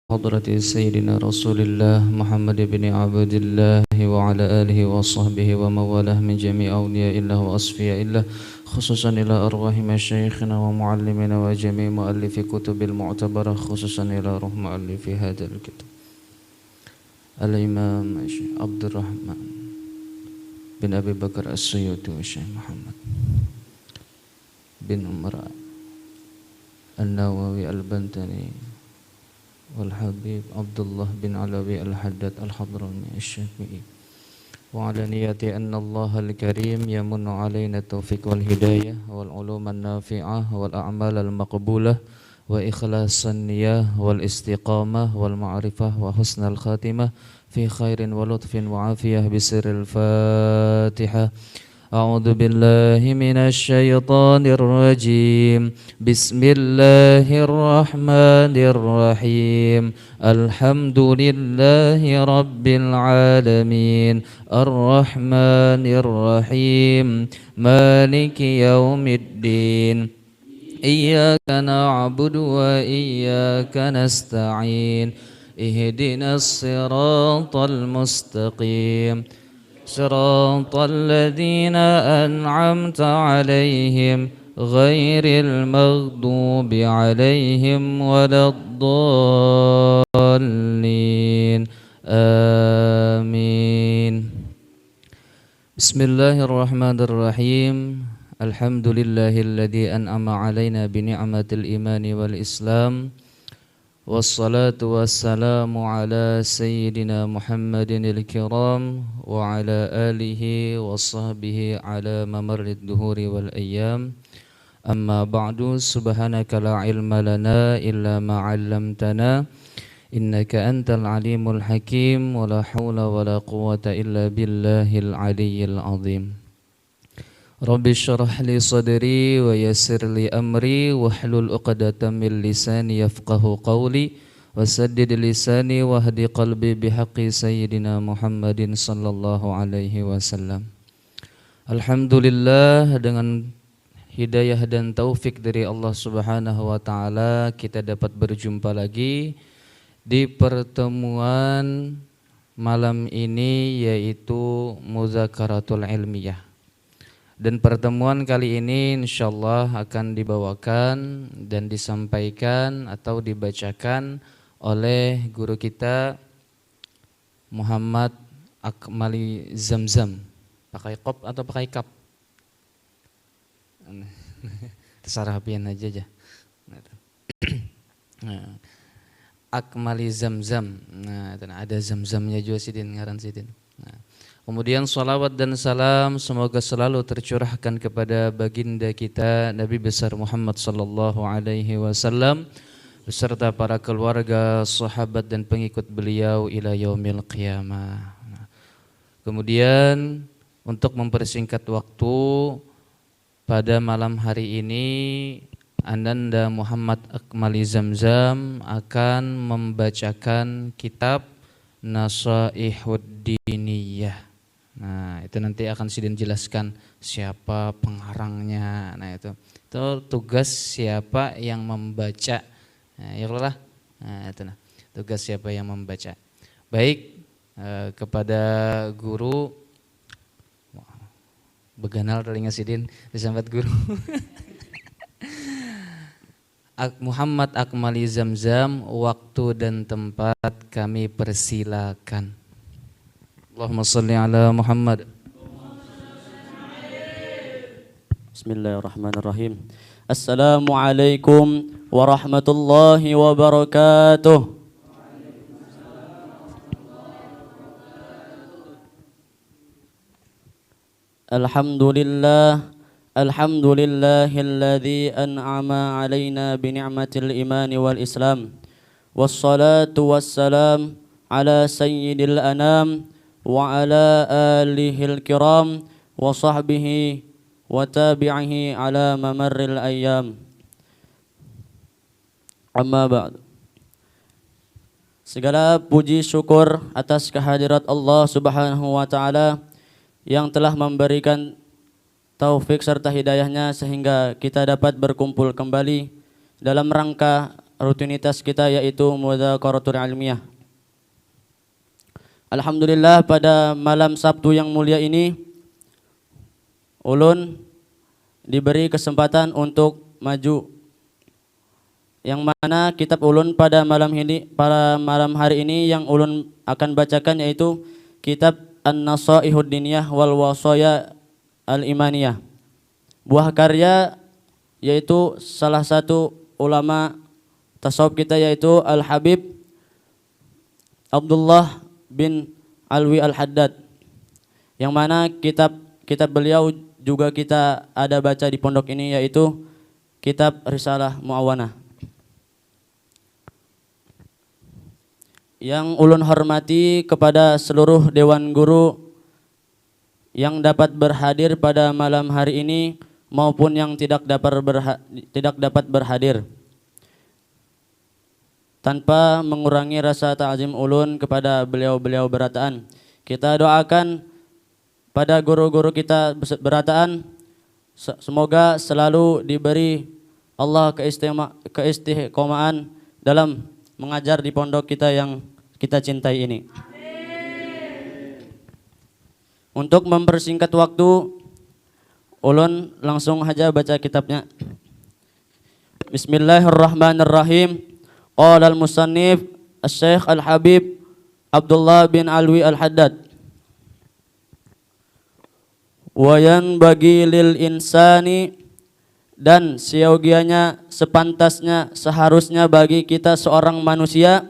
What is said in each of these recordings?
حضرة سيدنا رسول الله محمد بن عبد الله وعلى آله وصحبه وموالاه من جميع أولياء الله وأصفياء الله خصوصا إلى أرواح مشايخنا ومعلمنا وجميع مؤلفي كتب المعتبرة خصوصا إلى روح مؤلف هذا الكتاب الإمام عبد الرحمن بن أبي بكر السيوطي والشيخ محمد بن عمر النووي البنتني والحبيب عبد الله بن علوي الحداد الحضرمي الشافعي وعلى نية أن الله الكريم يمن علينا التوفيق والهداية والعلوم النافعة والأعمال المقبولة وإخلاص النية والاستقامة والمعرفة وحسن الخاتمة في خير ولطف وعافية بسر الفاتحة. أعوذ بالله من الشيطان الرجيم. بسم الله الرحمن الرحيم. الحمد لله رب العالمين الرحمن الرحيم مالك يوم الدين إياك نعبد وإياك نستعين اهدنا الصراط المستقيم صراط الذين أنعمت عليهم غير المغضوب عليهم ولا الضالين آمين. بسم الله الرحمن الرحيم. الحمد لله الذي أنعم علينا بنعمة الإيمان والإسلام والصلاة والسلام على سيدنا محمد الكرام وعلى آله وصحبه على ممر الدهور والأيام. أما بعد سبحانك لا علم لنا إلا ما علمتنا إنك أنت العليم الحكيم ولا حول ولا قوة إلا بالله العلي العظيم. Rabbi syrah li sadri wa yassir li amri wahlul 'uqdatam min lisani yafqahu qawli wasaddid lisani wahdi qalbi bihaqqi sayyidina Muhammadin sallallahu alaihi wasallam. Alhamdulillah, dengan hidayah dan taufik dari Allah Subhanahu wa taala kita dapat berjumpa lagi di pertemuan malam ini, yaitu Muzakaratul Ilmiyah. Dan pertemuan kali ini insyaallah akan dibawakan dan disampaikan atau dibacakan oleh guru kita Muhammad Akmali Zamzam. Pakai kop atau pakai kap? Terserah pian aja. Akmali Zamzam. Nah, ada zamzamnya juga sidin, ngaran sidin. Kemudian salawat dan salam semoga selalu tercurahkan kepada baginda kita Nabi besar Muhammad sallallahu alaihi wasallam beserta para keluarga, sahabat dan pengikut beliau ila yaumil qiyamah. Kemudian untuk mempersingkat waktu, pada malam hari ini Ananda Muhammad Akmali Zamzam akan membacakan kitab Nasaihud Diniyah. Nah, itu nanti akan sidin jelaskan siapa pengarangnya. Nah, itu tugas siapa yang membaca. Nah, ya Allah. Nah, itu tugas siapa yang membaca. Baik, kepada guru beganal telinga sidin disambat guru. Muhammad Akmali Zamzam, waktu dan tempat kami persilakan. Allahumma salli ala Muhammad. Bismillahirrahmanirrahim. Assalamualaikum warahmatullahi wabarakatuh. Alhamdulillahilladzi an'ama alaina bi ni'matil imani wal islam. Wassalatu wassalam ala sayyidil anam wa ala alihil kiram wa sahbihi wa tabi'ihi ala mamarril ayyam. Amma ba'd. Segala puji syukur atas kehadirat Allah Subhanahu wa taala yang telah memberikan taufik serta hidayahnya sehingga kita dapat berkumpul kembali dalam rangka rutinitas kita yaitu mudzakarah ilmiah. Alhamdulillah pada malam Sabtu yang mulia ini ulun diberi kesempatan untuk maju, yang mana kitab ulun pada malam hari ini yang ulun akan bacakan yaitu kitab An-Nasaihud Diniyah wal Wasaya Al-Imaniyah, buah karya yaitu salah satu ulama tasawuf kita yaitu Al-Habib Abdullah bin Alwi Al-Haddad, yang mana kitab beliau juga kita ada baca di pondok ini yaitu kitab Risalah Mu'awanah. Yang ulun hormati kepada seluruh dewan guru yang dapat berhadir pada malam hari ini maupun yang tidak dapat berhadir, tanpa mengurangi rasa ta'zim ulun kepada beliau-beliau berataan. Kita doakan pada guru-guru kita berataan, semoga selalu diberi Allah keistiqomahan dalam mengajar di pondok kita yang kita cintai ini. Untuk mempersingkat waktu, ulun langsung aja baca kitabnya. Bismillahirrahmanirrahim. Qala al-musannif Asy-Syaikh Al-Habib Abdullah bin Alwi Al-Haddad, wa yanbaghi lil insani, dan seyogianya sepantasnya seharusnya bagi kita seorang manusia,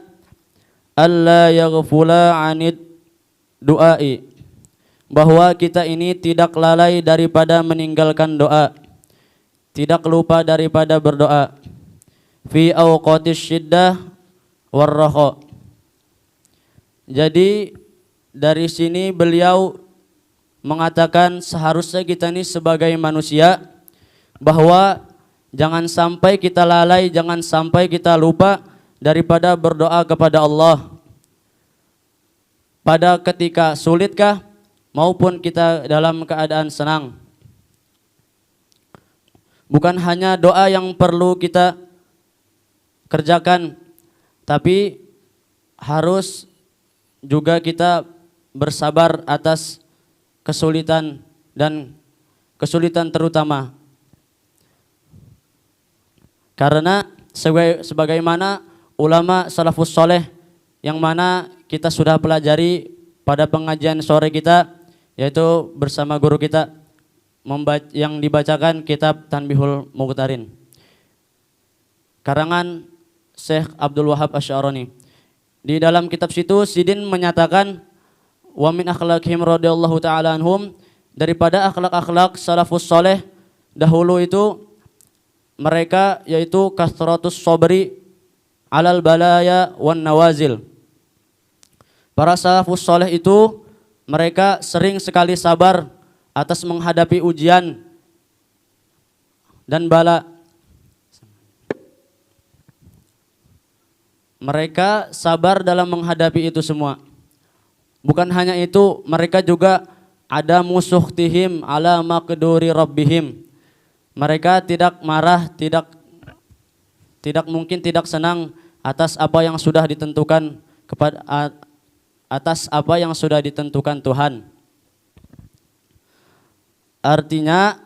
alla yaghfula anid du'ai, bahwa kita ini tidak lalai daripada meninggalkan doa, tidak lupa daripada berdoa, fi awqatis syiddah warraha. Jadi dari sini beliau mengatakan seharusnya kita ini sebagai manusia bahwa jangan sampai kita lalai, jangan sampai kita lupa daripada berdoa kepada Allah pada ketika sulitkah maupun kita dalam keadaan senang. Bukan hanya doa yang perlu kita kerjakan, tapi harus juga kita bersabar atas kesulitan dan kesulitan terutama. Karena sebagaimana ulama salafus soleh yang mana kita sudah pelajari pada pengajian sore kita, yaitu bersama guru kita yang dibacakan kitab Tanbihul Muqtarin karangan Syekh Abdul Wahab Asy'arani. Di dalam kitab situ Sidin menyatakan wa min akhlaqihim radhiyallahu taala anhum, daripada akhlak-akhlak salafus saleh dahulu itu mereka yaitu kasratus sabri alal balaya wan nawazil. Para salafus saleh itu mereka sering sekali sabar atas menghadapi ujian dan bala. Mereka sabar dalam menghadapi itu semua. Bukan hanya itu, mereka juga ada musuh tihim ala maqduri rabbihim. Mereka tidak marah, tidak mungkin tidak senang atas apa yang sudah ditentukan atas apa yang sudah ditentukan Tuhan. Artinya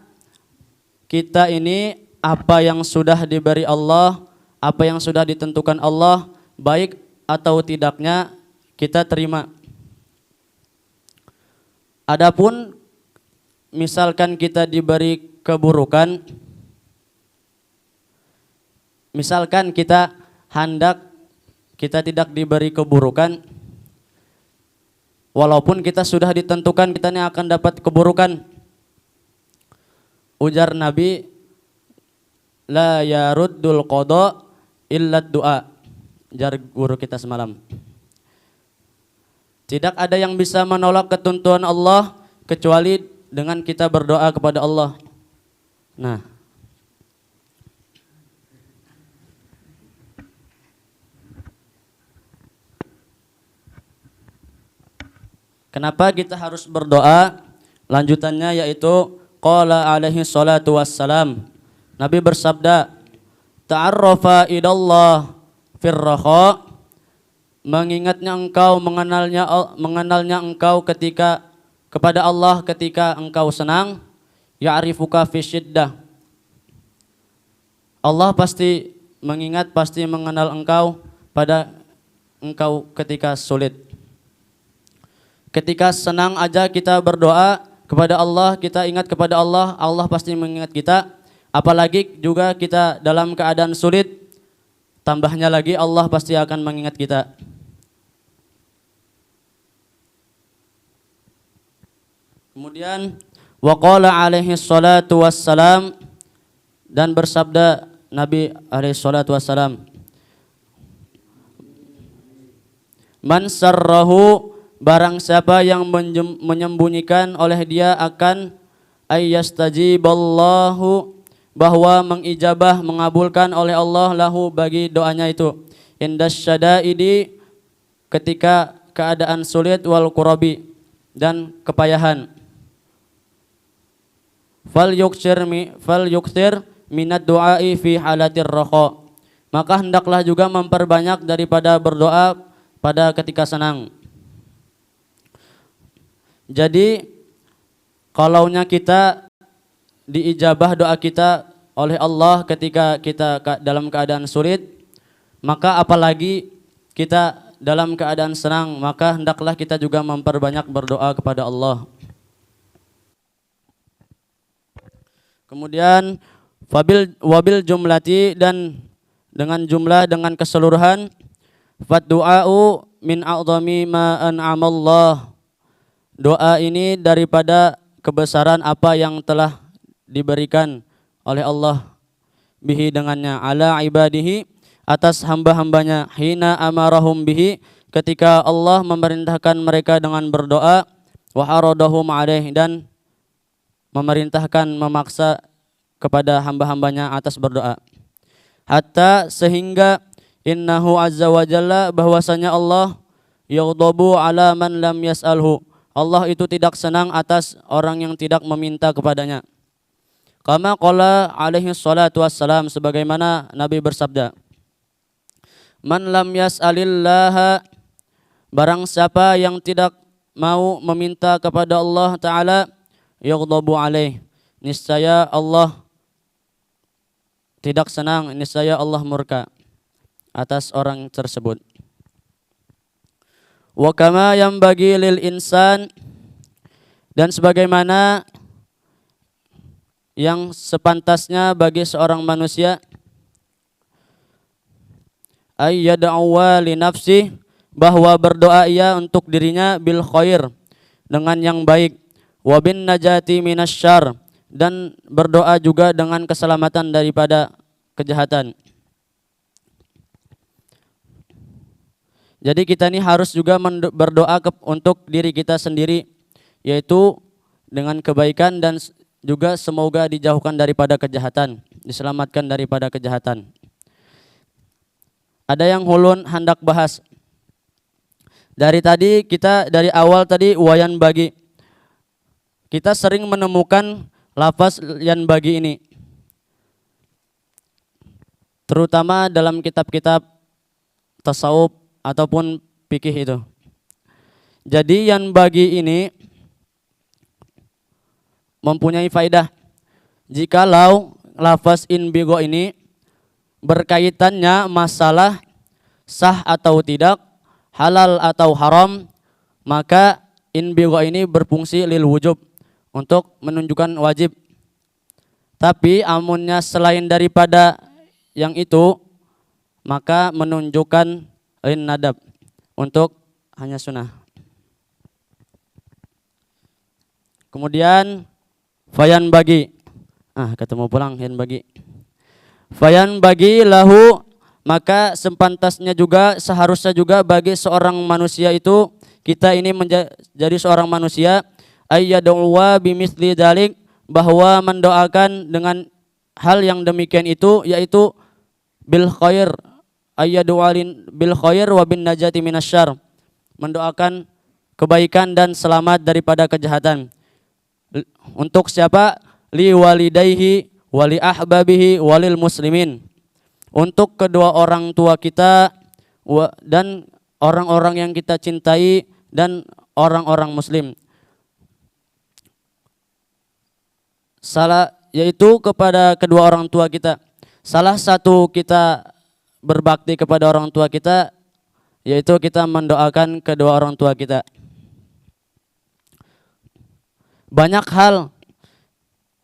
kita ini apa yang sudah diberi Allah, apa yang sudah ditentukan Allah, baik atau tidaknya kita terima. Adapun misalkan kita diberi keburukan, misalkan kita hendak kita tidak diberi keburukan, walaupun kita sudah ditentukan kita ini akan dapat keburukan. Ujar Nabi, la yaruddul qada illa du'a. Jar guru kita semalam. Tidak ada yang bisa menolak ketentuan Allah kecuali dengan kita berdoa kepada Allah. Nah, kenapa kita harus berdoa? Lanjutannya yaitu qala alaihi salatu wassalam. Nabi bersabda, ta'arrafa idallah firraha, mengingatnya engkau, mengenalnya engkau ketika kepada Allah ketika engkau senang, ya'rifuka fi syiddah. Allah pasti mengingat, pasti mengenal engkau pada engkau ketika sulit. Ketika senang aja kita berdoa kepada Allah, kita ingat kepada Allah, Allah pasti mengingat kita. Apalagi juga kita dalam keadaan sulit, tambahnya lagi Allah pasti akan mengingat kita. Kemudian waqala alaihi salatu wassalam, dan bersabda Nabi alaihi salatu wassalam, man sarrahu, barang siapa yang menyembunyikan oleh dia akan ayyastajiballahu, bahwa mengijabah, mengabulkan oleh Allah lahu bagi doanya itu, indas syadaidi, ketika keadaan sulit, wal kurabi, dan kepayahan. Fal yukthir minad du'ai fi halatir raha, maka hendaklah juga memperbanyak daripada berdoa pada ketika senang. Jadi kalaunya kita diijabah doa kita oleh Allah ketika kita dalam keadaan sulit, maka apalagi kita dalam keadaan senang, maka hendaklah kita juga memperbanyak berdoa kepada Allah. Kemudian wabil jumlati, dan dengan jumlah, dengan keseluruhan, faddu'a'u min a'zami ma an'amallah, doa ini daripada kebesaran apa yang telah diberikan oleh Allah bihi dengannya, ala ibadihi, atas hamba-hambanya, hina amarahum bihi, ketika Allah memerintahkan mereka dengan berdoa, wa haradahum alaih, dan memerintahkan, memaksa kepada hamba-hambanya atas berdoa. Hatta sehingga innahu azza wa jalla, bahwasanya Allah yaghdabu ala man lam yas'alhu, Allah itu tidak senang atas orang yang tidak meminta kepadanya. Kama qala alaihi salatu wassalam, sebagaimana Nabi bersabda, man lam yas'alillaha, barang siapa yang tidak mau meminta kepada Allah Ta'ala, yaghdabu alaih, niscaya Allah tidak senang, niscaya Allah murka atas orang tersebut. Wa kama yanbaghi lil insan, dan sebagaimana yang sepantasnya bagi seorang manusia, ayyad'uwa li nafsi, bahwa berdoa ia untuk dirinya, bil khair, dengan yang baik, wa bin najati minasyarr, dan berdoa juga dengan keselamatan daripada kejahatan. Jadi kita ini harus juga berdoa untuk diri kita sendiri, yaitu dengan kebaikan, dan juga semoga dijauhkan daripada kejahatan, diselamatkan daripada kejahatan. Ada yang ulun hendak bahas. Dari awal tadi wayan bagi, kita sering menemukan lafaz yan bagi ini, terutama dalam kitab-kitab tasawuf ataupun fikih itu. Jadi yan bagi ini mempunyai faidah jikalau lafaz in bigo ini berkaitannya masalah sah atau tidak, halal atau haram, maka in bigo ini berfungsi lil wujub, untuk menunjukkan wajib. Tapi amunnya selain daripada yang itu, maka menunjukkan lin nadab, untuk hanya sunnah. Kemudian fayan bagi, ketemu pulang yan bagi. Fayan bagi lahu, maka sepantasnya juga, seharusnya juga bagi seorang manusia itu, kita ini menjadi seorang manusia, ayyad'uwa bimithli dzalik, bahwa mendoakan dengan hal yang demikian itu, yaitu bil khair, ayyad'ualin bil khair wa bin najati minasyarr, mendoakan kebaikan dan selamat daripada kejahatan. Untuk siapa? Li walidayhi wali ahbabihi walil muslimin, untuk kedua orang tua kita dan orang-orang yang kita cintai dan orang-orang muslim. Yaitu kepada kedua orang tua kita. Salah satu kita berbakti kepada orang tua kita yaitu kita mendoakan kedua orang tua kita. Banyak hal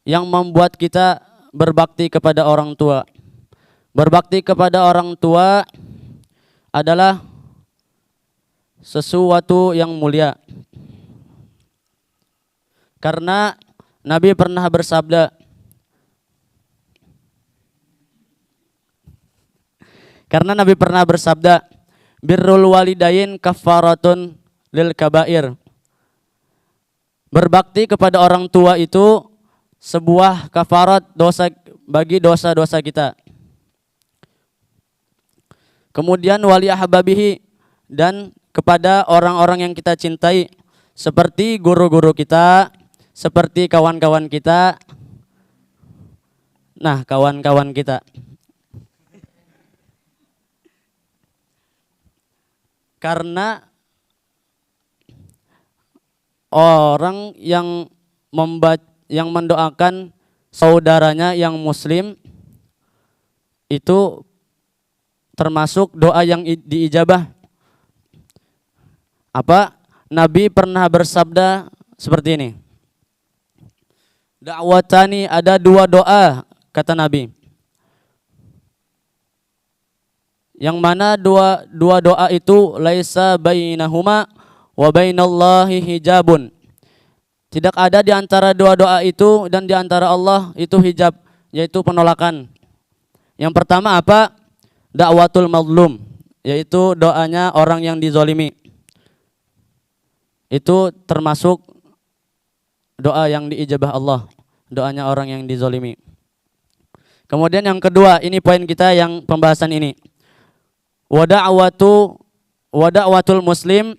yang membuat kita berbakti kepada orang tua. Berbakti kepada orang tua adalah sesuatu yang mulia. Karena Nabi pernah bersabda, birrul walidain kafaratun lil kabair. Berbakti kepada orang tua itu sebuah kafarat dosa bagi dosa-dosa kita. Kemudian wali ahbabihi, dan kepada orang-orang yang kita cintai seperti guru-guru kita, seperti kawan-kawan kita. Nah, kawan-kawan kita. Karena orang yang mendoakan saudaranya yang muslim itu termasuk doa yang diijabah. Nabi pernah bersabda seperti ini. Da'watani, ada dua doa kata Nabi. Yang mana dua doa itu laisa bainahuma wa bainallahi hijabun. Tidak ada di antara dua doa itu dan di antara Allah itu hijab, yaitu penolakan. Yang pertama apa? Da'watul mazlum, yaitu doanya orang yang dizolimi. Itu termasuk doa yang diijabah Allah, doanya orang yang dizolimi. Kemudian yang kedua, ini poin kita yang pembahasan ini. Wada'watul muslim,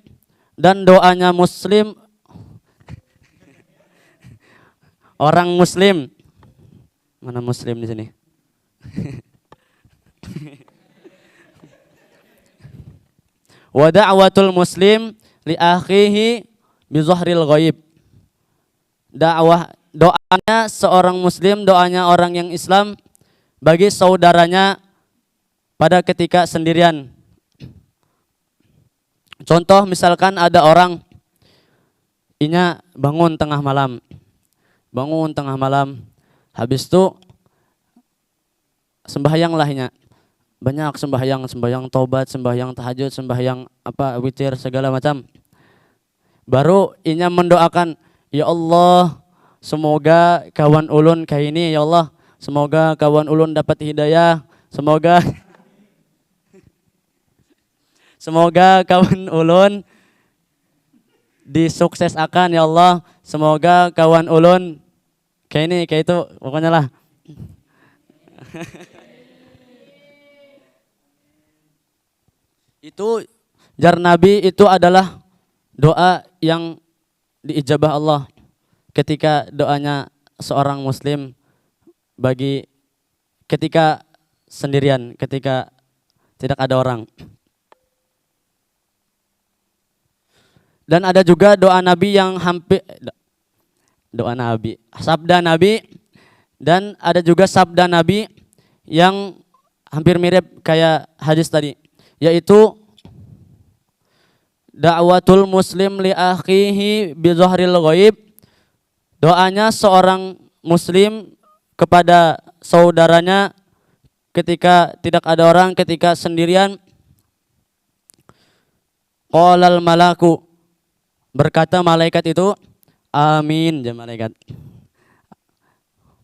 dan doanya muslim, orang muslim. Mana muslim di sini? Wada'watul muslim li akhihi bi zahril ghaib. Doanya seorang muslim, doanya orang yang Islam bagi saudaranya pada ketika sendirian. Contoh misalkan ada orang bangun tengah malam, habis itu sembahyang lahnya, banyak sembahyang taubat, sembahyang tahajud, sembahyang witir segala macam. Baru mendoakan, ya Allah, semoga kawan ulun kayak ini, ya Allah, semoga kawan ulun dapat hidayah, semoga kawan ulun disukses akan, ya Allah, semoga kawan ulun kayak ini, kayak itu, pokoknya lah. Itu jar Nabi, itu adalah doa yang diijabah Allah ketika doanya seorang muslim bagi ketika sendirian, ketika tidak ada orang. Dan ada juga doa Nabi yang sabda Nabi, dan ada juga sabda Nabi yang hampir mirip kayak hadis tadi, yaitu da'watul muslim li akhihi bi zahril ghaib. Doanya seorang muslim kepada saudaranya ketika tidak ada orang, ketika sendirian. Qalal malaku, berkata malaikat itu, amin,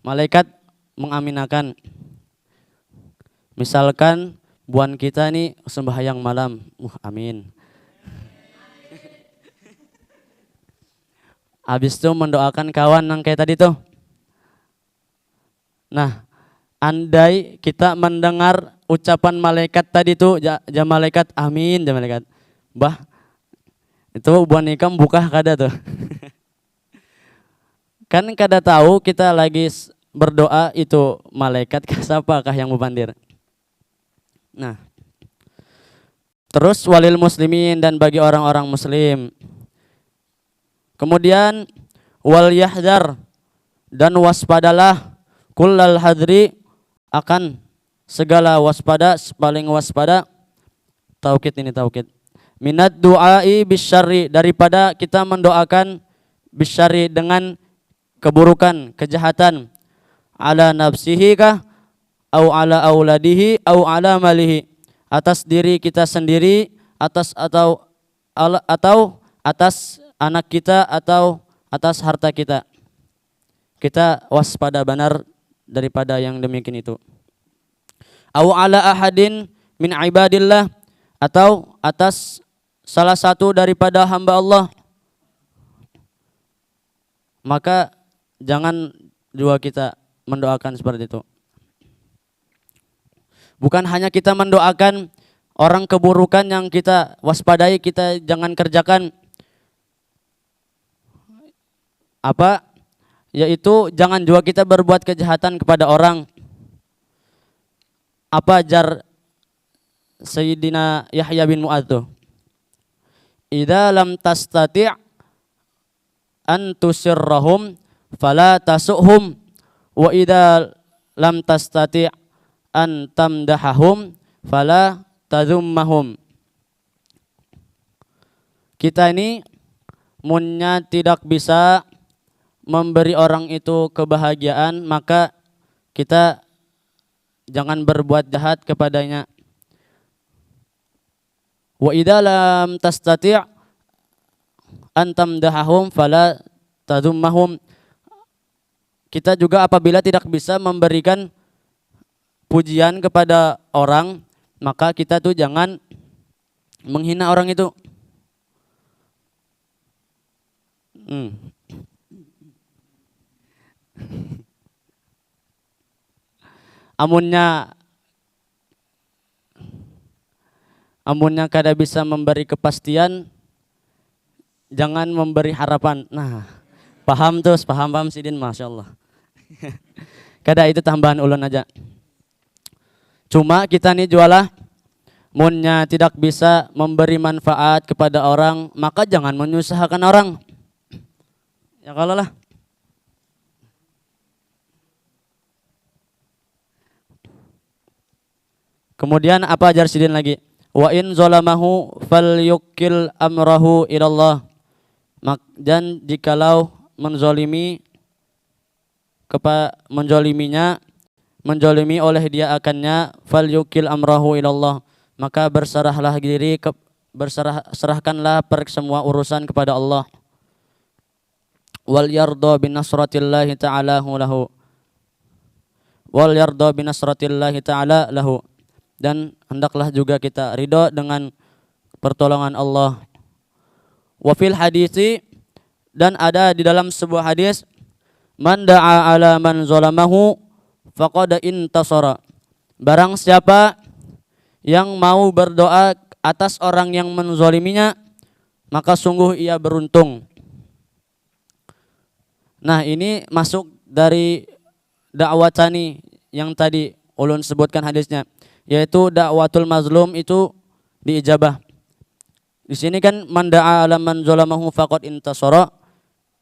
malaikat mengaminakan. Misalkan buan kita nih sembahyang malam, amin. Habis itu mendoakan kawan yang kayak tadi tuh. Nah, andai kita mendengar ucapan malaikat tadi tuh, malaikat amin, malaikat. Bah, itu buan ikam buka kada tuh. Kan kada tahu kita lagi berdoa itu malaikat siapakah yang membandir. Nah, terus walil muslimin, dan bagi orang-orang muslim. Kemudian wal yahdar, dan waspadalah, kullal hadri, akan segala waspada, paling waspada. Taukid ini taukid. Minad du'ai bisyarri, daripada kita mendoakan bisyarri, dengan keburukan, kejahatan. Ala nafsihi kah, au ala auladihi, au ala malihi, atas diri kita sendiri, atas atau atas anak kita, atau atas harta kita. Kita waspada benar daripada yang demikian itu. Au ala ahadin min ibadillah, atau atas salah satu daripada hamba Allah. Maka jangan juga kita mendoakan seperti itu. Bukan hanya kita mendoakan orang keburukan yang kita waspadai, kita jangan kerjakan. Apa? Yaitu jangan juga kita berbuat kejahatan kepada orang. Apa ajar Sayyidina Yahya bin Mu'adz tuh? Idza lam tastati' an tusirrahum fala tasuhum, wa idza lam tastati' an tamdahahum fala tazummahum. Kita ini munnya tidak bisa memberi orang itu kebahagiaan, maka kita jangan berbuat jahat kepadanya. Wa idza lam tastati' an tamdahahum fala tazummahum. Kita juga apabila tidak bisa memberikan pujian kepada orang, maka kita tuh jangan menghina orang itu. Amunnya kada bisa memberi kepastian, jangan memberi harapan. Nah, paham terus, paham Sidin, Masya Allah. Kada itu tambahan ulun aja. Cuma kita nih jualah, munnya tidak bisa memberi manfaat kepada orang, maka jangan menyusahkan orang. Ya kalau lah. Kemudian apa ajar Sidin lagi? Wa in zalamahu falyukil amrahu ilallah. Dan jikalau menzolimi menzolimi oleh dia akannya, falyukil amrahu ilallah, maka serahkanlah semua urusan kepada Allah. Wal yarda bin nasratillahi ta'ala lahu. Wal yarda bin nasratillahi ta'ala lahu. Dan hendaklah juga kita ridho dengan pertolongan Allah. Wa fil hadisi, dan ada di dalam sebuah hadis, man da'a ala man zalamahu faqad intasara. Barang siapa yang mau berdoa atas orang yang menzaliminya, maka sungguh ia beruntung. Nah, ini masuk dari dakwah tani yang tadi ulun sebutkan hadisnya, yaitu dakwatul mazlum itu diijabah. Di sini kan man da'a ala man zalamahu faqad intasara,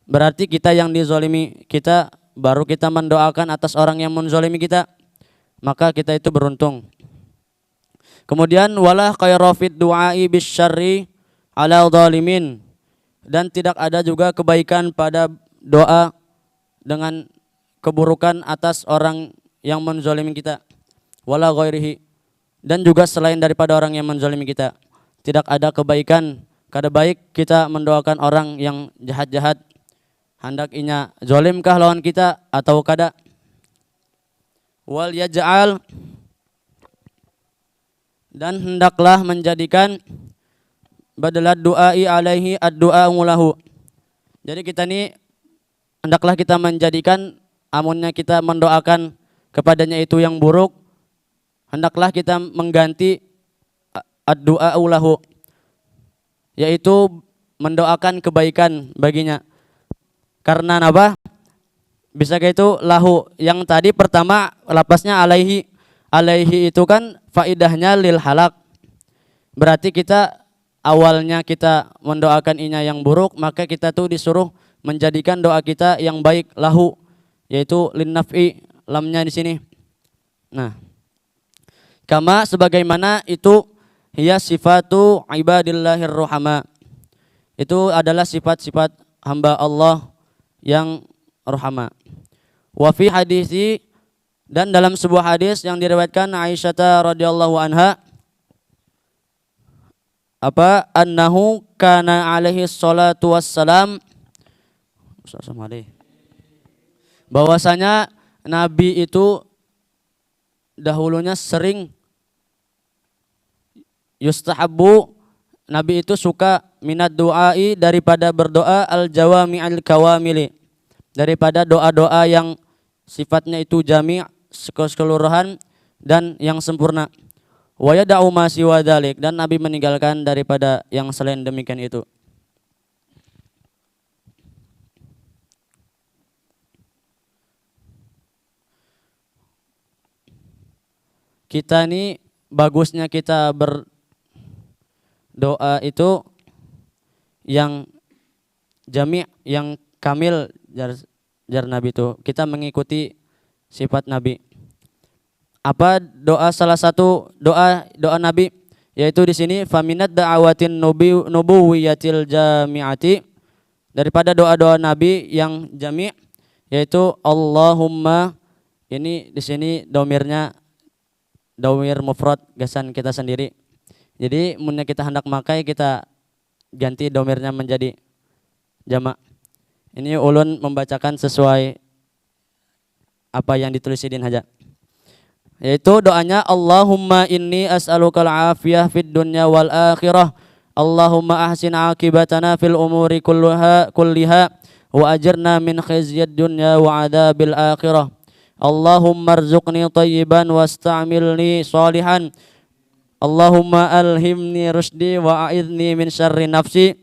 berarti kita yang dizalimi, kita baru kita mendoakan atas orang yang menzalimi kita, maka kita itu beruntung. Kemudian wala khayra fid du'ai bisyarri ala zalimin, dan tidak ada juga kebaikan pada doa dengan keburukan atas orang yang menzalimi kita. Wala ghairihi, dan juga selain daripada orang yang menzalimi kita, tidak ada kebaikan. Kada baik kita mendoakan orang yang jahat-jahat. Hendak inya zalimkah lawan kita atau kada. Wal yaj'al, dan hendaklah menjadikan badalad du'ai alaihi ad-du'a lahu. Jadi kita ini hendaklah kita menjadikan, amunnya kita mendoakan kepadanya itu yang buruk, hendaklah kita mengganti ad-du'a lahu, yaitu mendoakan kebaikan baginya. Karena apa? Bisa kayak itu lahu. Yang tadi pertama lapasnya alaihi. alaihi itu kan faidahnya lil halak. Berarti kita awalnya kita mendoakan inya yang buruk, maka kita tuh disuruh menjadikan doa kita yang baik lahu, yaitu lin naf'i, lamnya di sini. Nah, kama sebagaimana itu hiya sifatu ibadillahir ruhama. Itu adalah sifat-sifat hamba Allah yang ruhama. Wa fi hadisi, dan dalam sebuah hadis yang diriwayatkan Aisyah radhiyallahu anha, annahu kana alaihi salatu wassalam, bahwasanya Nabi itu dahulunya sering yustahabbu, Nabi itu suka minat du'ai, daripada berdoa al-jawami al-kawamili, daripada doa-doa yang sifatnya itu jami' keseluruhan dan yang sempurna. Wa yada'u ma siwa dzalik, dan Nabi meninggalkan daripada yang selain demikian itu. Kita ini bagusnya kita berdoa itu yang jami', yang kamil, jar Nabi itu kita mengikuti sifat Nabi. Apa doa, salah satu doa Nabi, yaitu di sini faminat da'awatin nubuwiyatil jami'ati, daripada doa-doa Nabi yang jami', yaitu Allahumma, ini di sini domirnya domir mufrad gasan kita sendiri. Jadi mun kita hendak makai, kita ganti domirnya menjadi jamak. Ini ulun membacakan sesuai apa yang ditulisin aja. Yaitu doanya Allahumma inni as'alukal afiyah fid dunya wal akhirah. Allahumma ahsin akibatana fil umuri kulliha wa ajirna min khizyid dunya wa adabil akhirah. Allahumma arzuqni tayyiban wasta'milni salihan. Allahumma alhimni rusdi wa a'idni min syarri nafsi.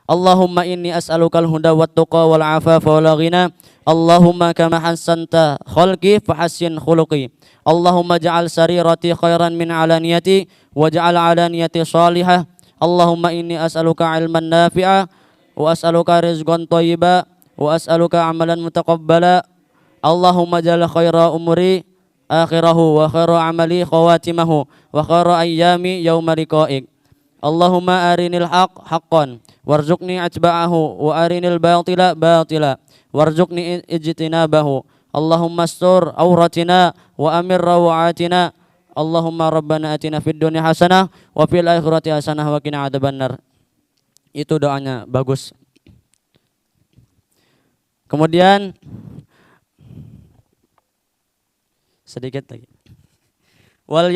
Allahumma inni as'alukal huda wat tuqa wal afafa wal ghina. Allahumma kama hassanta khalqi fahassin khuluqi. Allahumma ja'al sarirati khairan min alaniyati wa ja'al alaniyati salihah. Allahumma inni as'aluka ilman nafi'a wa as'aluka rizqan thayyiba wa as'aluka amalan mutaqabbala. Allahumma ja'al khaira umri akhirahu wa khaira amali khawatimahu wa khaira ayyami yawma liqa'ik. Allahumma arinil haqq haqqan warzuqni atba'ahu wa arinil batila batila warzuqni ijtinabahu. Allahumma astur auratina wa amir rawatina. Allahumma rabbana atina fid dunya hasanah wa fil akhirati hasanah wa qina adzabannar. Itu doanya bagus. Kemudian sedikit lagi. Wal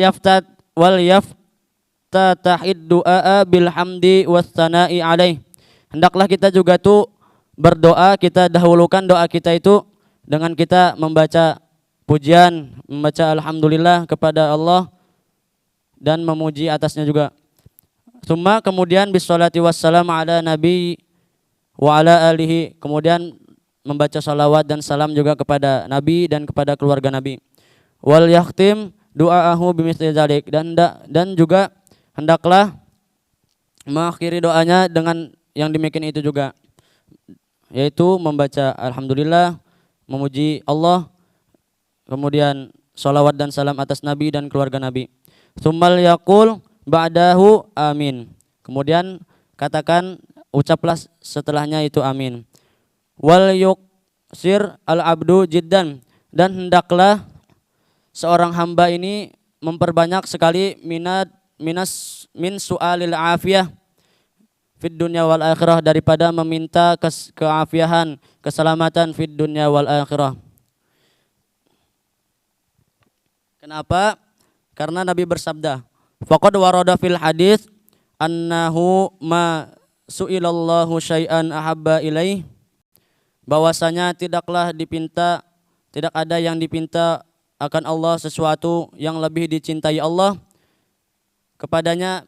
yaftatahid du'a bil hamdi was sana'i alaih. Hendaklah kita juga tuh berdoa, kita dahulukan doa kita itu dengan kita membaca pujian, membaca alhamdulillah kepada Allah dan memuji atasnya juga. Summa kemudian bisholati wassalam ala nabi wa ala alihi, kemudian membaca salawat dan salam juga kepada Nabi dan kepada keluarga Nabi. Wal yakhtim du'aahu bimithli dzalik, dan juga hendaklah mengakhiri doanya dengan yang demikian itu juga, yaitu membaca alhamdulillah, memuji Allah, kemudian salawat dan salam atas Nabi dan keluarga Nabi. Tsummal yaqul ba'dahu amin, kemudian katakan, ucaplah setelahnya itu amin. Wal yuksir al abdu jiddan, dan hendaklah seorang hamba ini memperbanyak sekali min su'alil afiyah fid dunya wal akhirah, daripada meminta keafiahan, keselamatan fid dunya wal akhirah. Kenapa? Karena Nabi bersabda, faqad warada fil hadis annahu ma su'ilallahu syai'an ahabba ilaih, bahwasanya tidak ada yang dipinta akan Allah sesuatu yang lebih dicintai Allah kepadanya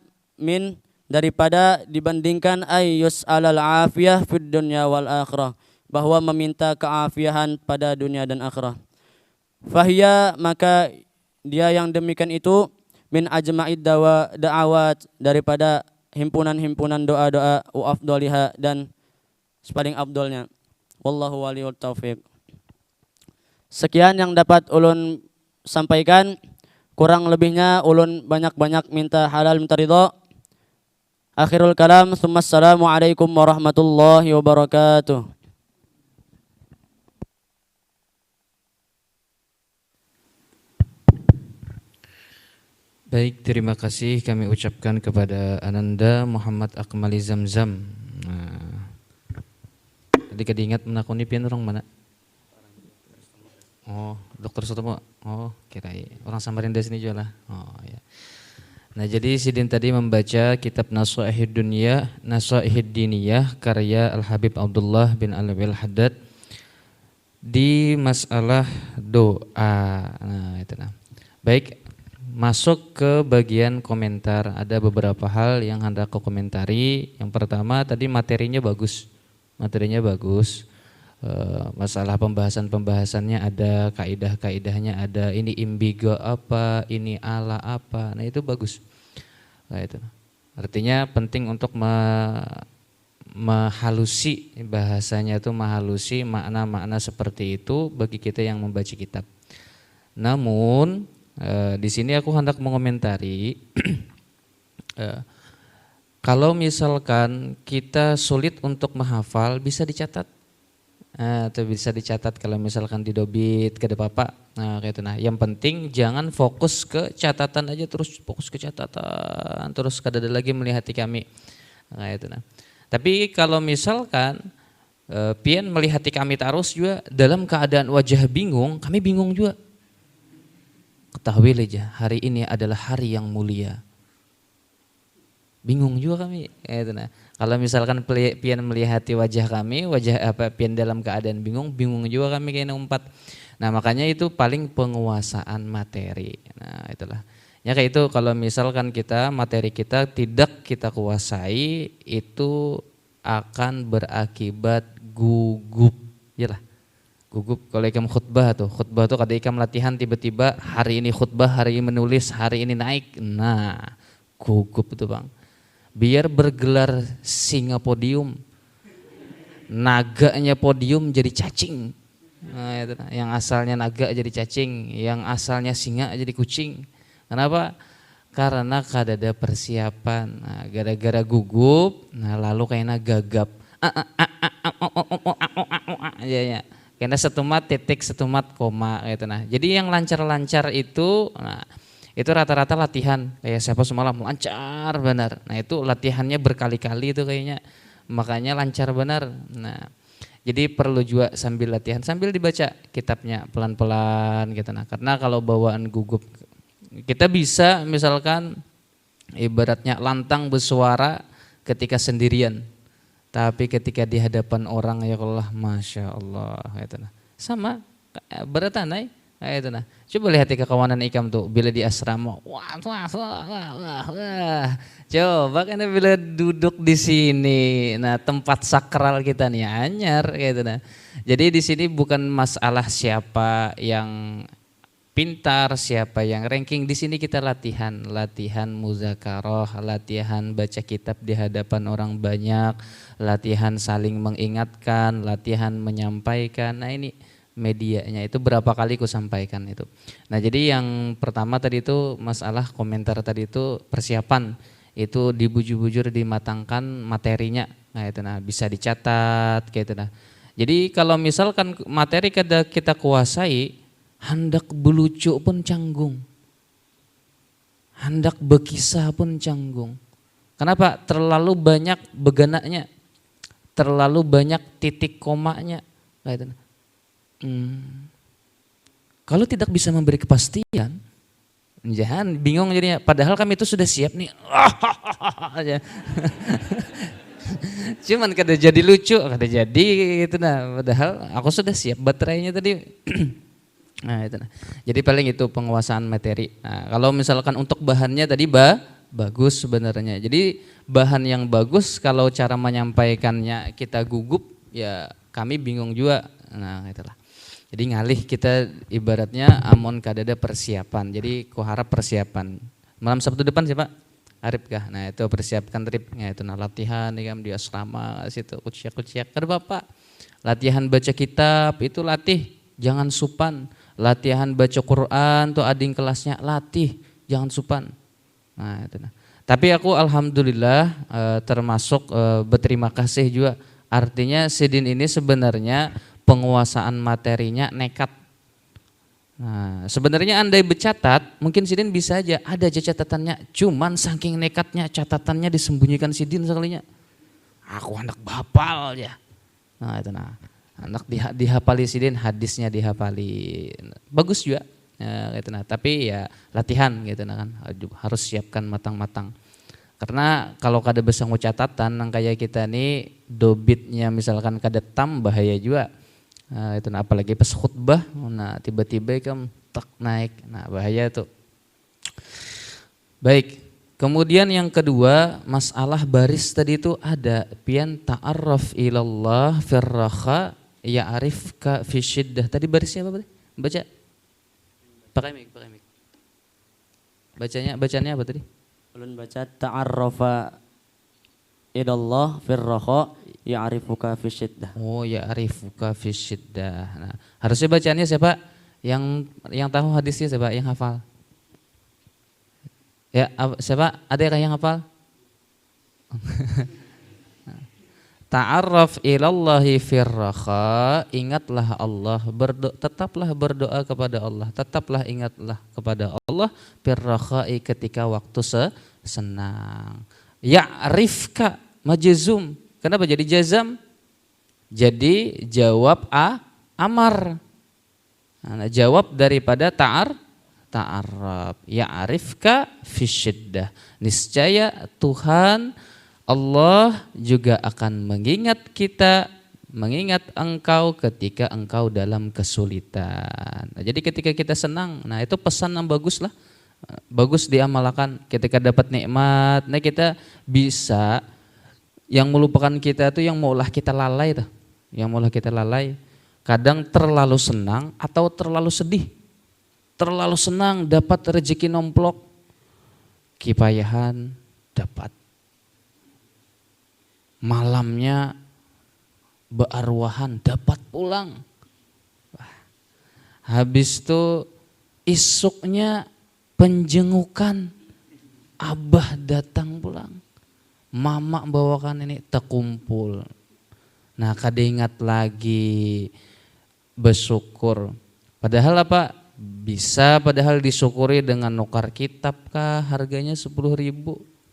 daripada dibandingkan ayyus alal afiyah fid dunya wal akhirah, bahwa meminta keafiahan pada dunia dan akhirah. Fahiya, maka dia yang demikian itu min ajma'id da'awat, daripada himpunan-himpunan doa-doa, wa afdaliha, dan paling afdolnya. Wallahu waliyut taufiq. Sekian yang dapat ulun sampaikan, kurang lebihnya ulun banyak-banyak minta halal minta ridho. Akhirul kalam, assalamu alaikum warahmatullahi wabarakatuh. Baik, terima kasih kami ucapkan kepada Ananda Muhammad Akmali Zamzam. Nah, tadi diingat menakuni pian orang mana? Oh, Dokter Sutomo. Oh, kirain orang Samarinda sini juga lah. Oh ya. Nah, jadi Sidin tadi membaca kitab Nasaihid Dunya, Nasaihid Diniyah karya Al Habib Abdullah bin Alwi Al Haddad di masalah doa. Nah, itu nah. Baik, masuk ke bagian komentar. Ada beberapa hal yang hendak aku komentari. Yang pertama tadi materinya bagus. Materinya bagus. Masalah pembahasannya ada, kaidah-kaidahnya ada. Ini imbigo apa, ini ala apa. Nah, itu bagus. Nah, itu. Artinya penting untuk menghalusi bahasanya, itu menghalusi makna-makna seperti itu bagi kita yang membaca kitab. Namun di sini aku hendak mengomentari kalau misalkan kita sulit untuk menghafal, bisa dicatat. Atau bisa dicatat kalau misalkan didobit ke papa. Nah, kayak itu. Nah, yang penting jangan fokus ke catatan aja, terus fokus ke catatan, terus kada ada lagi melihati kami. Nah, itu. Nah. Tapi kalau misalkan pian melihati kami terus juga dalam keadaan wajah bingung, kami bingung juga. Ketahui aja, hari ini adalah hari yang mulia. Bingung juga kami. Itu nah. Kalau misalkan pian melihati wajah kami, pian dalam keadaan bingung, bingung juga kami kayaknya umpat. Nah, makanya itu paling penguasaan materi. Nah, itulah. Ya kayak itu, kalau misalkan materi kita tidak kita kuasai, itu akan berakibat gugup. Iyalah. Gugup. Kalau ikam khutbah tuh kada ikam latihan, tiba-tiba hari ini khutbah, hari ini menulis, hari ini naik. Nah, gugup itu bang. Biar bergelar singa podium, naganya podium jadi cacing. Nah, itu, yang asalnya naga jadi cacing, yang asalnya singa jadi kucing. Kenapa? Karena kada ada persiapan. Nah, gara-gara gugup, nah lalu kayaknya gagap. Ya. Karena setumat titik, setumat koma gitu. Nah, jadi yang lancar-lancar itu, nah itu rata-rata latihan. Kayak siapa semalam lancar benar. Nah, itu latihannya berkali-kali itu kayaknya. Makanya lancar benar. Nah, jadi perlu juga sambil latihan, sambil dibaca kitabnya pelan-pelan gitu. Nah, karena kalau bawaan gugup, kita bisa misalkan ibaratnya lantang bersuara ketika sendirian. Tapi ketika di hadapan orang, ya Allah, Masya Allah, itu nah. Sama berat anai, itu nah. Coba lihat kawanan ikam tuh bila di asrama, wah. Coba kan bila duduk di sini, nah tempat sakral kita nih anyar, gitu nah. Jadi di sini bukan masalah siapa yang pintar, siapa yang ranking. Di sini kita latihan muzakarah, latihan baca kitab di hadapan orang banyak, latihan saling mengingatkan, latihan menyampaikan. Nah, ini medianya itu berapa kali ku sampaikan itu. Nah, jadi yang pertama tadi itu masalah komentar tadi itu persiapan, itu dibujur-bujur dimatangkan materinya. Nah, itu nah bisa dicatat kayak itu nah. Jadi kalau misalkan materi kita kuasai, hendak belucu pun canggung, hendak bekisah pun canggung. Kenapa? Terlalu banyak begananya, terlalu banyak titik komanya. Kalau tidak bisa memberi kepastian, jangan bingung jadinya. Padahal kami itu sudah siap nih. Cuman kada jadi lucu, kada jadi gitu nah. Padahal aku sudah siap baterainya tadi. Nah, itu nah. Jadi paling itu penguasaan materi. Nah, kalau misalkan untuk bahannya tadi bagus sebenarnya. Jadi bahan yang bagus, kalau cara menyampaikannya kita gugup, ya kami bingung juga. Nah, itulah. Jadi ngalih kita ibaratnya amon kadada persiapan. Jadi ku harap persiapan. Malam Sabtu depan sih Pak? Arif kah? Nah itu persiapkan tripnya itu nah latihan di asrama situ kuciak-kuciak kan Bapak. Latihan baca kitab itu latih, jangan supan. Latihan baca Quran tuh ading kelasnya latih, jangan supan. Nah itu nah. Tapi aku alhamdulillah termasuk berterima kasih juga. Artinya Sidin ini sebenarnya penguasaan materinya nekat. Nah, sebenarnya andai bercatat, mungkin Sidin bisa aja ada aja catatannya, cuman saking nekatnya catatannya disembunyikan Sidin sekalinya. Aku anak bapal ya. Nah, itu nah. Anak dihafali Sidin, hadisnya dihafali. Bagus juga. Ya, gitu nah. Tapi ya latihan gitu nah kan. Harus siapkan matang-matang. Karena kalau kada bisa catatan nang kayak kita nih dobitnya misalkan kada tam bahaya juga. Nah, itu nah, apalagi pas khutbah, nah tiba-tiba kan tak naik, nah bahaya tuh. Baik, kemudian yang kedua masalah baris tadi itu ada pian ta'arraf ilallah firraha ya'rifka fi syiddah. Tadi barisnya apa tadi? Baca. Pakai mic. Bacanya apa tadi? Ulun baca ta'arrafa ilallah firraha ya'rifuka fi syiddah. Oh, ya'rifuka fi syiddah. Nah, harusnya bacaannya siapa? Yang tahu hadisnya siapa? Yang hafal? Ya, siapa? Ada yang hafal? Ta'arraf ilallahi firraha, ingatlah Allah, tetaplah berdoa kepada Allah, tetaplah ingatlah kepada Allah firraha ketika waktu senang. Ya'rifka majzum. Kenapa jadi jazam? Jadi jawab amar. Nah, jawab daripada ta'arraf. Ya'rifka fi syiddah. Niscaya Tuhan Allah juga akan mengingat kita, mengingat engkau ketika engkau dalam kesulitan. Nah, jadi ketika kita senang, nah itu pesan yang bagus lah. Bagus diamalkan ketika dapat nikmat. Nah kita bisa, yang melupakan kita itu yang maulah kita lalai tuh. Yang maulah kita lalai. Kadang terlalu senang atau terlalu sedih. Terlalu senang dapat rezeki nomplok. Kipayahan dapat. Malamnya bearwahan dapat pulang. Habis itu isuknya penjengukan, abah datang pulang, mama bawakan ini terkumpul. Nah kada ingat lagi bersyukur. Padahal apa? Bisa padahal disyukuri dengan nukar kitab kah harganya 10.000.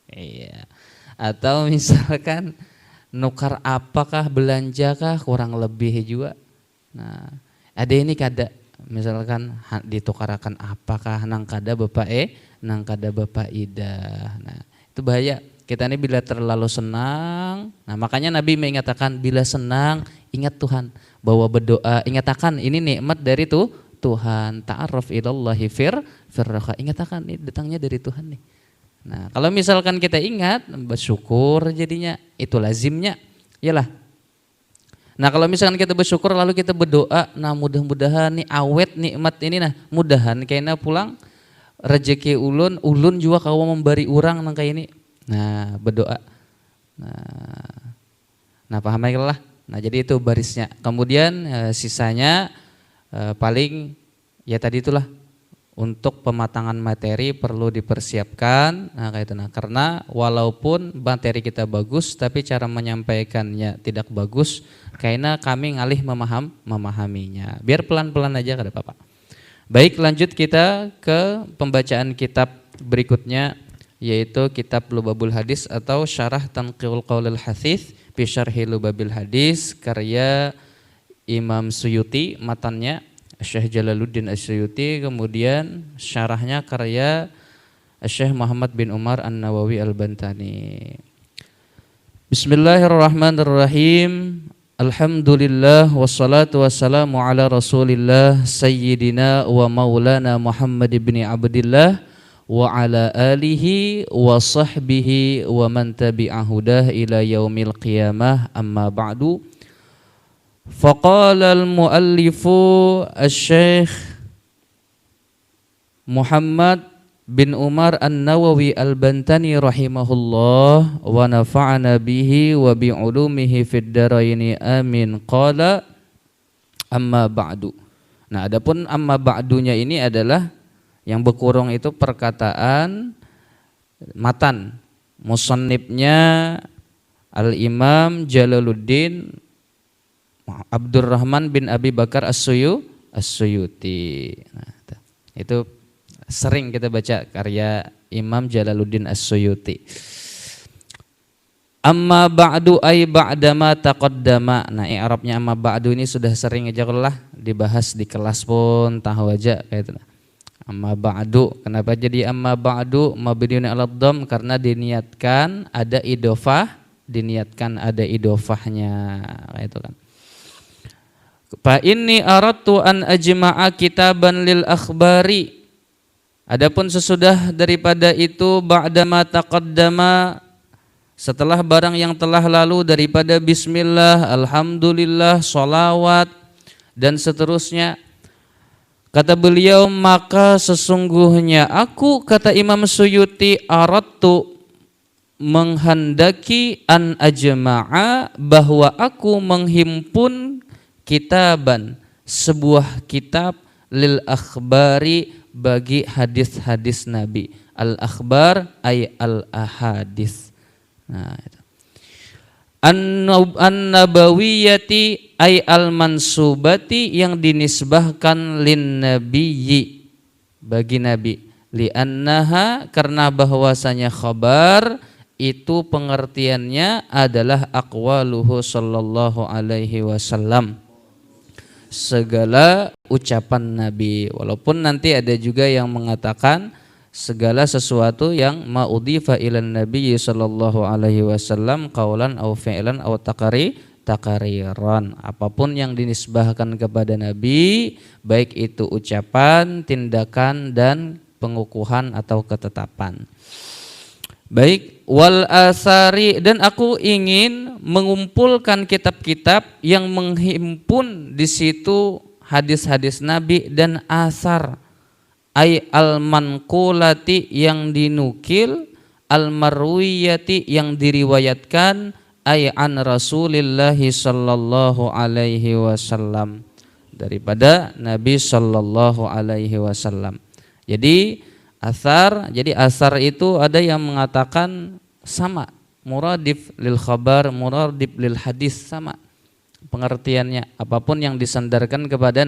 Iya. Atau misalkan nukar apakah belanja kah kurang lebih juga. Nah ada ini kada. Misalkan ditukarakan apakah nang kada bapak nang kada bapak ida. Nah itu bahaya. Kita ini bila terlalu senang, nah makanya Nabi mengatakan bila senang ingat Tuhan, bahwa berdoa ingatakan ini nikmat dari Tuhan. Ta'arraf ilallahi firraha, ingatakan ini datangnya dari Tuhan nih. Nah kalau misalkan kita ingat bersyukur jadinya itu lazimnya, iyalah. Nah kalau misalkan kita bersyukur lalu kita berdoa, nah mudah-mudahan nih awet nikmat ini nah mudahan kayaknya pulang rezeki ulun juga kau memberi orang nang kayak ini. Nah berdoa. Nah paham lah. Nah jadi itu barisnya. Kemudian sisanya paling ya tadi itulah. Untuk pematangan materi perlu dipersiapkan. Nah kayak itu nah karena walaupun materi kita bagus tapi cara menyampaikannya tidak bagus, karena kami ngalih memahaminya. Biar pelan-pelan aja kada apa-apa. Baik, lanjut kita ke pembacaan kitab berikutnya, yaitu kitab Lubabul Hadis atau Syarah Tanqihul Qaulil Hadits fi Syarhi Lubabil Hadis karya Imam Suyuti, matannya Syekh Jalaluddin As-Suyuti, kemudian syarahnya karya Syekh Muhammad bin Umar An-Nawawi Al-Bantani. Bismillahirrahmanirrahim. Alhamdulillah wassalatu wassalamu ala Rasulillah sayyidina wa maulana Muhammad ibn Abdillah wa ala alihi wa sahbihi wa man tabi'ahudah ila yaumil qiyamah, amma ba'du. Faqala al-muallifu asy-syekh Muhammad bin Umar An-Nawawi Al-Bantani rahimahullah wa nafa'ana bihi wa bi ulumihi fid dharaini amin. Qala amma ba'du. Nah, adapun amma ba'dunya ini adalah yang berkurung itu perkataan matan musannifnya Al-Imam Jalaluddin Abdurrahman bin Abi Bakar As-Suyuti. Nah, itu sering kita baca karya Imam Jalaluddin As-Suyuti. Amma ba'du ay ba'dama taqaddama. Nah, i'rabnya amma ba'du ini sudah sering aja lah dibahas di kelas pun tahu aja kayak itu. Amma ba'du, kenapa jadi amma ba'du mabniun 'ala dhamm? Karena diniatkan ada idhofahnya kayak itu kan. Fa inni aradtu an ajma'a kitaban lil akhbari. Adapun sesudah daripada itu ba'dama taqaddama, setelah barang yang telah lalu daripada bismillah, alhamdulillah, sholawat dan seterusnya. Kata beliau, maka sesungguhnya aku, kata Imam Suyuti, aradtu menghendaki an ajma'a, bahwa aku menghimpun kitaban, sebuah kitab lil akhbari, bagi hadis-hadis Nabi. Al akhbar ay al ahadis. Nah, itu. An-nabawiyati ay al mansubati, yang dinisbahkan lin nabiyyi, bagi Nabi. Li annaha, karena bahwasanya khabar itu pengertiannya adalah aqwaluhu sallallahu alaihi wasallam, segala ucapan Nabi. Walaupun nanti ada juga yang mengatakan segala sesuatu yang ma'udhifa ilan Nabi sallallahu alaihi wasallam qaulan au fi'lan au takariran. Apapun yang dinisbahkan kepada Nabi, baik itu ucapan, tindakan dan pengukuhan atau ketetapan. Baik, wal asari, dan aku ingin mengumpulkan kitab-kitab yang menghimpun di situ hadis-hadis Nabi dan asar, ay al manqulati, yang dinukil, al marwiyati, yang diriwayatkan, ay an Rasulillah sallallahu alaihi wasallam, daripada Nabi sallallahu alaihi wasallam. Jadi asar itu ada yang mengatakan sama, muradif lil khabar, muradif lil hadis, sama pengertiannya, apapun yang disandarkan kepada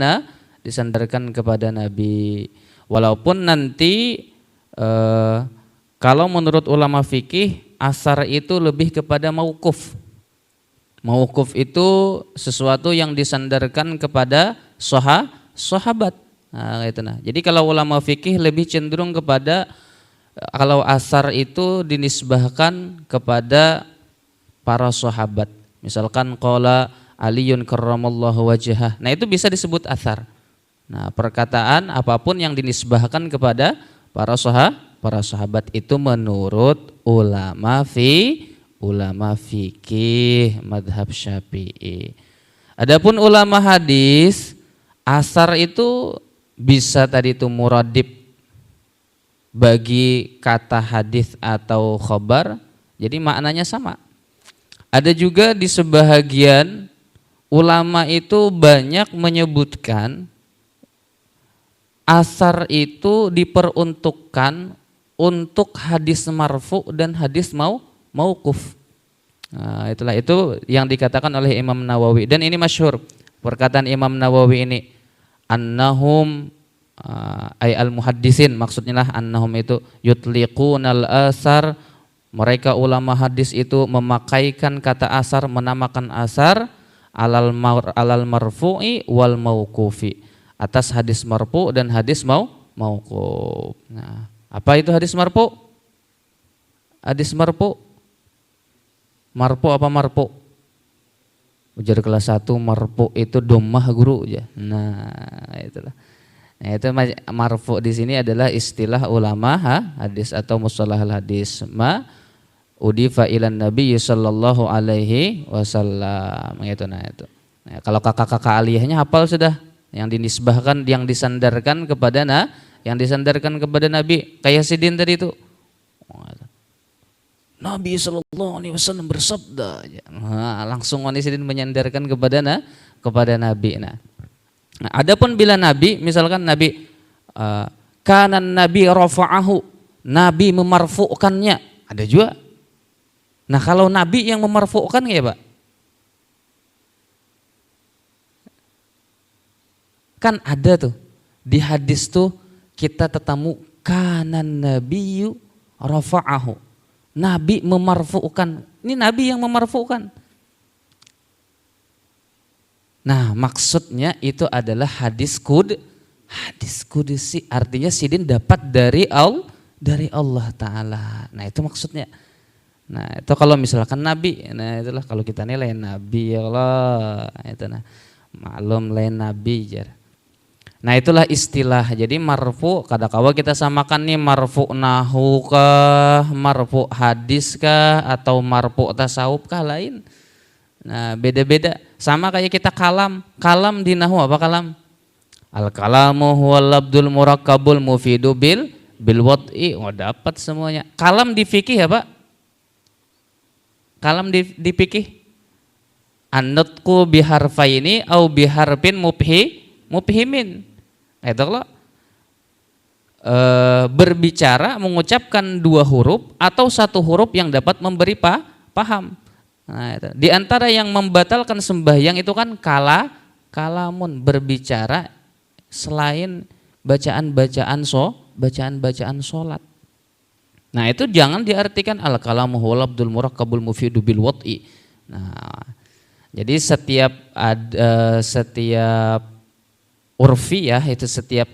Nabi. Walaupun nanti kalau menurut ulama fikih, asar itu lebih kepada mauquf. Mauquf itu sesuatu yang disandarkan kepada sahabat. Nah, gitu nah. Jadi kalau ulama fikih lebih cenderung kepada kalau asar itu dinisbahkan kepada para sahabat. Misalkan qala Aliyun karramallahu wajhah. Nah, itu bisa disebut asar. Nah, perkataan apapun yang dinisbahkan kepada para sahabat itu menurut ulama fikih madhab Syafi'i. Adapun ulama hadis, asar itu bisa tadi itu muradib bagi kata hadis atau khabar, jadi maknanya sama. Ada juga di sebahagian ulama itu banyak menyebutkan asar itu diperuntukkan untuk hadis marfu dan hadis mauquf. Nah, itu yang dikatakan oleh Imam Nawawi, dan ini masyhur perkataan Imam Nawawi ini, annahum ay al-muhaddisin, maksudnya lah annahum itu yutliqunal asar, mereka ulama hadis itu memakaikan kata asar, menamakan asar alal marfu'i wal mauqufi, atas hadis marfu dan hadis mauquf. Nah, apa itu hadis marfu? Hadis marfu apa marfu? Ujar kelas 1 marfu itu dhammah guru ya. Nah, itulah. Nah, itu marfu di sini adalah istilah ulama hadis atau mustalahul hadis, ma udifa ilan nabi sallallahu alaihi wasallam, itu. Nah, itu. Nah, kalau kakak-kakak aliyahnya hafal sudah, yang dinisbahkan, yang disandarkan kepada Nabi, kayak Sidin tadi itu. Nabi Shallallahu Alaihi Wasallam bersabda, nah, langsung Sidin menyandarkan kepada Nabi. Nah, adapun bila Nabi, misalkan Nabi kanan Nabi rafa'ahu, Nabi memarfu'kannya, ada juga. Nah, kalau Nabi yang memarfu'kan ya Pak, kan ada tuh di hadis tuh kita ketemu kanan Nabiyyu rafa'ahu, Nabi memarfu'kan. Ini Nabi yang memarfu'kan. Nah, maksudnya itu adalah hadis kudusi, artinya Sidin dapat dari Allah Ta'ala. Nah, itu maksudnya. Nah, itu kalau misalkan Nabi, nah itulah kalau kita nilai Nabi ya Allah, itu nah maklum lain Nabi jar. Nah, itulah istilah. Jadi marfu kadang-kala kita samakan nih marfu nahu kah, marfu hadis kah, atau marfu tasawuf kah, lain. Nah, beda-beda. Sama kayak kita kalam di nahu apa kalam? Al kalamu huwal labdul murakkabul mufidu bil wad'i. Oh, dapat semuanya. Kalam di fikih apa? Kalam di fikih an-nutqu biharfaini au biharfin mubhimin. Itu loh. Berbicara mengucapkan dua huruf atau satu huruf yang dapat memberi paham. Nah, itu. Di antara yang membatalkan sembahyang itu kan kalamun, berbicara selain bacaan sholat. Nah, itu jangan diartikan al kalamu huwal abdul murakkabul mufidu bil wad'i. Nah, jadi setiap urfi ya, itu setiap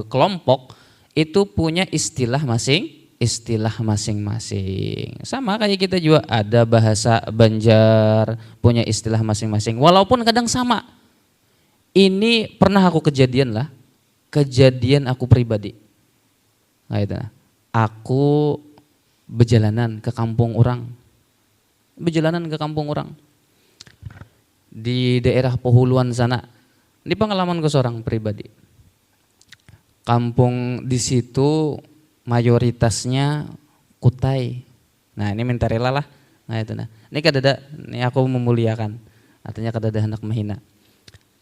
kelompok itu punya istilah masing-masing. Sama kayak kita juga ada bahasa Banjar punya istilah masing-masing. Walaupun kadang sama. Ini pernah aku kejadian aku pribadi. Nah, itu. Aku berjalanan ke kampung orang. Di daerah Pohuluan sana. Ini pengalamanku seorang pribadi. Kampung di situ mayoritasnya Kutai. Nah, ini minta rela lah. Nah, itu nah. Ini aku memuliakan. Artinya kadada hendak menghina.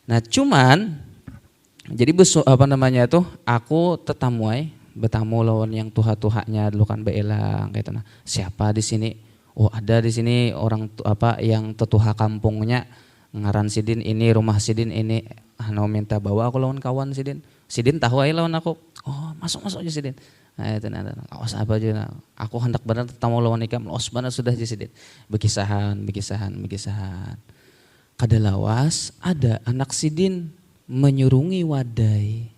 Nah, cuman jadi aku tetamuai bertamu lawan yang tuha-tuhanya dulu kan beelang gitu nah. Siapa di sini? Oh, ada di sini orang yang tetuha kampungnya ngaran Sidin ini, rumah Sidin ini. Minta bawa aku lawan kawan Sidin. Sidin tahu aja lawan aku. Oh, masuk aja Sidin. Nah, itu nah. Awas apa aja nah. Aku hendak benar tetamu lawan ikam. Los benar sudah aja Sidin. Bekisahan. Kadalawas ada anak Sidin menyurungi wadai.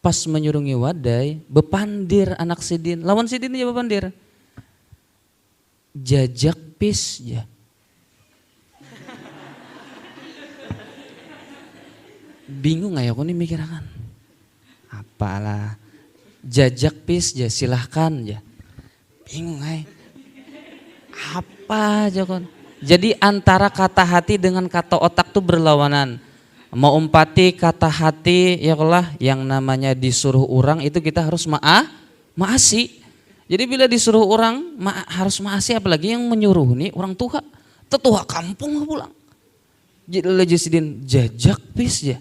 Pas menyurungi wadai, bepandir anak Sidin. Lawan Sidin aja bepandir. Jajak pis ya. Bingung gak ya aku nih mikirakan. Apalah. Jajak pis ya, silahkan ya. Bingung gak ya. Apa aja kon. Jadi antara kata hati dengan kata otak tuh berlawanan. Mau umpati kata hati ya Allah yang namanya disuruh orang itu kita harus maasi. Jadi bila disuruh orang harus maasi, apalagi yang menyuruh nih orang tua. Tetua kampung pulang. Jadi lejisidin jajak pis ya.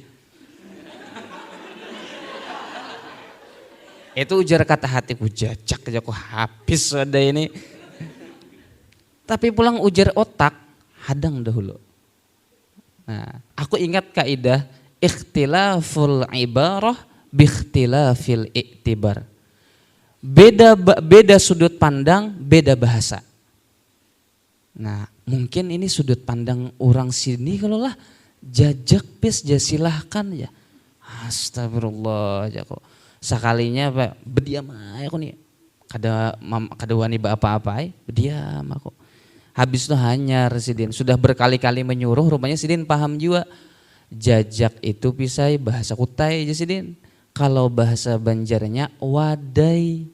Itu ujar kata hatiku jajak aja aku habis ada ini. Tapi pulang ujar otak hadang dahulu. Nah, aku ingat kaidah ikhtilaful ibarah biikhtilafil i'tibar. Beda sudut pandang, beda bahasa. Nah, mungkin ini sudut pandang orang sini kalau lah jajak pis silahkan ya. Astagfirullah ya kok. Sekalinya Pak berdiam aja aku nih. Kada wani apa-apa berdiam aku. Habis itu hanya Sidin sudah berkali-kali menyuruh, rupanya Sidin paham juga. Jajak itu pisai bahasa Kutai aja Sidin. Kalau bahasa Banjarnya wadai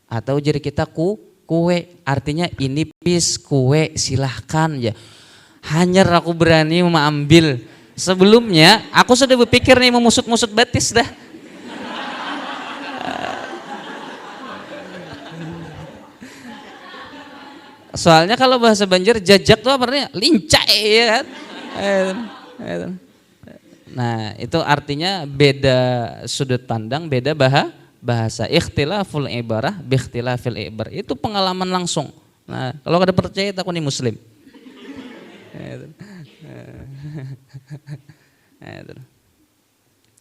atau jadi kita kue, artinya ini pis kue silahkan ya. hanyar aku berani mengambil. Sebelumnya aku sudah berpikir nih memusut-musut batis dah. Soalnya kalau bahasa Banjar jajak tuh apa artinya? Lincah ya kan. Nah itu artinya beda sudut pandang, beda bahasa. Ikhtilaful ibarah biikhtilafil ibar. Itu pengalaman langsung. Nah kalau kada percaya aku nih muslim.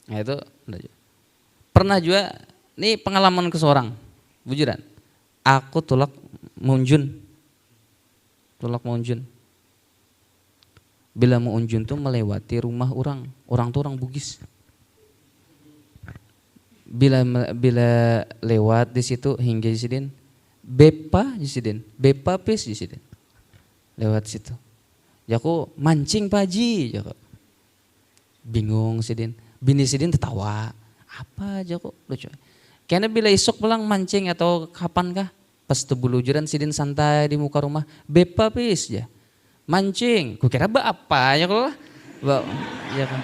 Nah itu pernah juga nih pengalaman ke seorang bujuran. Aku tulak munjun. Bila mau unjun tuh melewati rumah orang tuh orang Bugis. Bila lewat di situ hingga jisidin, bepa pis jisidin. Lewat situ. Jaku mancing paji, jaku. Bingung sidin. Bini sidin tertawa. Apa jaku lucu. Karena bila isuk pulang mancing atau kapan kah? Pas tebulujuran sidin santai di muka rumah, bepa pis ya. Mancing, kukira apa ya kalau ya kan.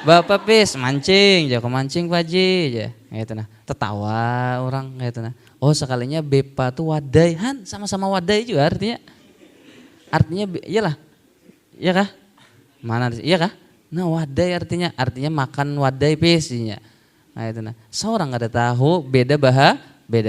Bapak pis mancing, ya mancing paji ya. Gitu nah. Tertawa orang gitu nah. Oh sekalinya bepa tuh wadai, han sama-sama wadai juga artinya. Artinya iyalah. Iya kah? Mana iya kah? Nah wadai artinya makan wadai pisnya. Nah itu nah. Seorang ada tahu beda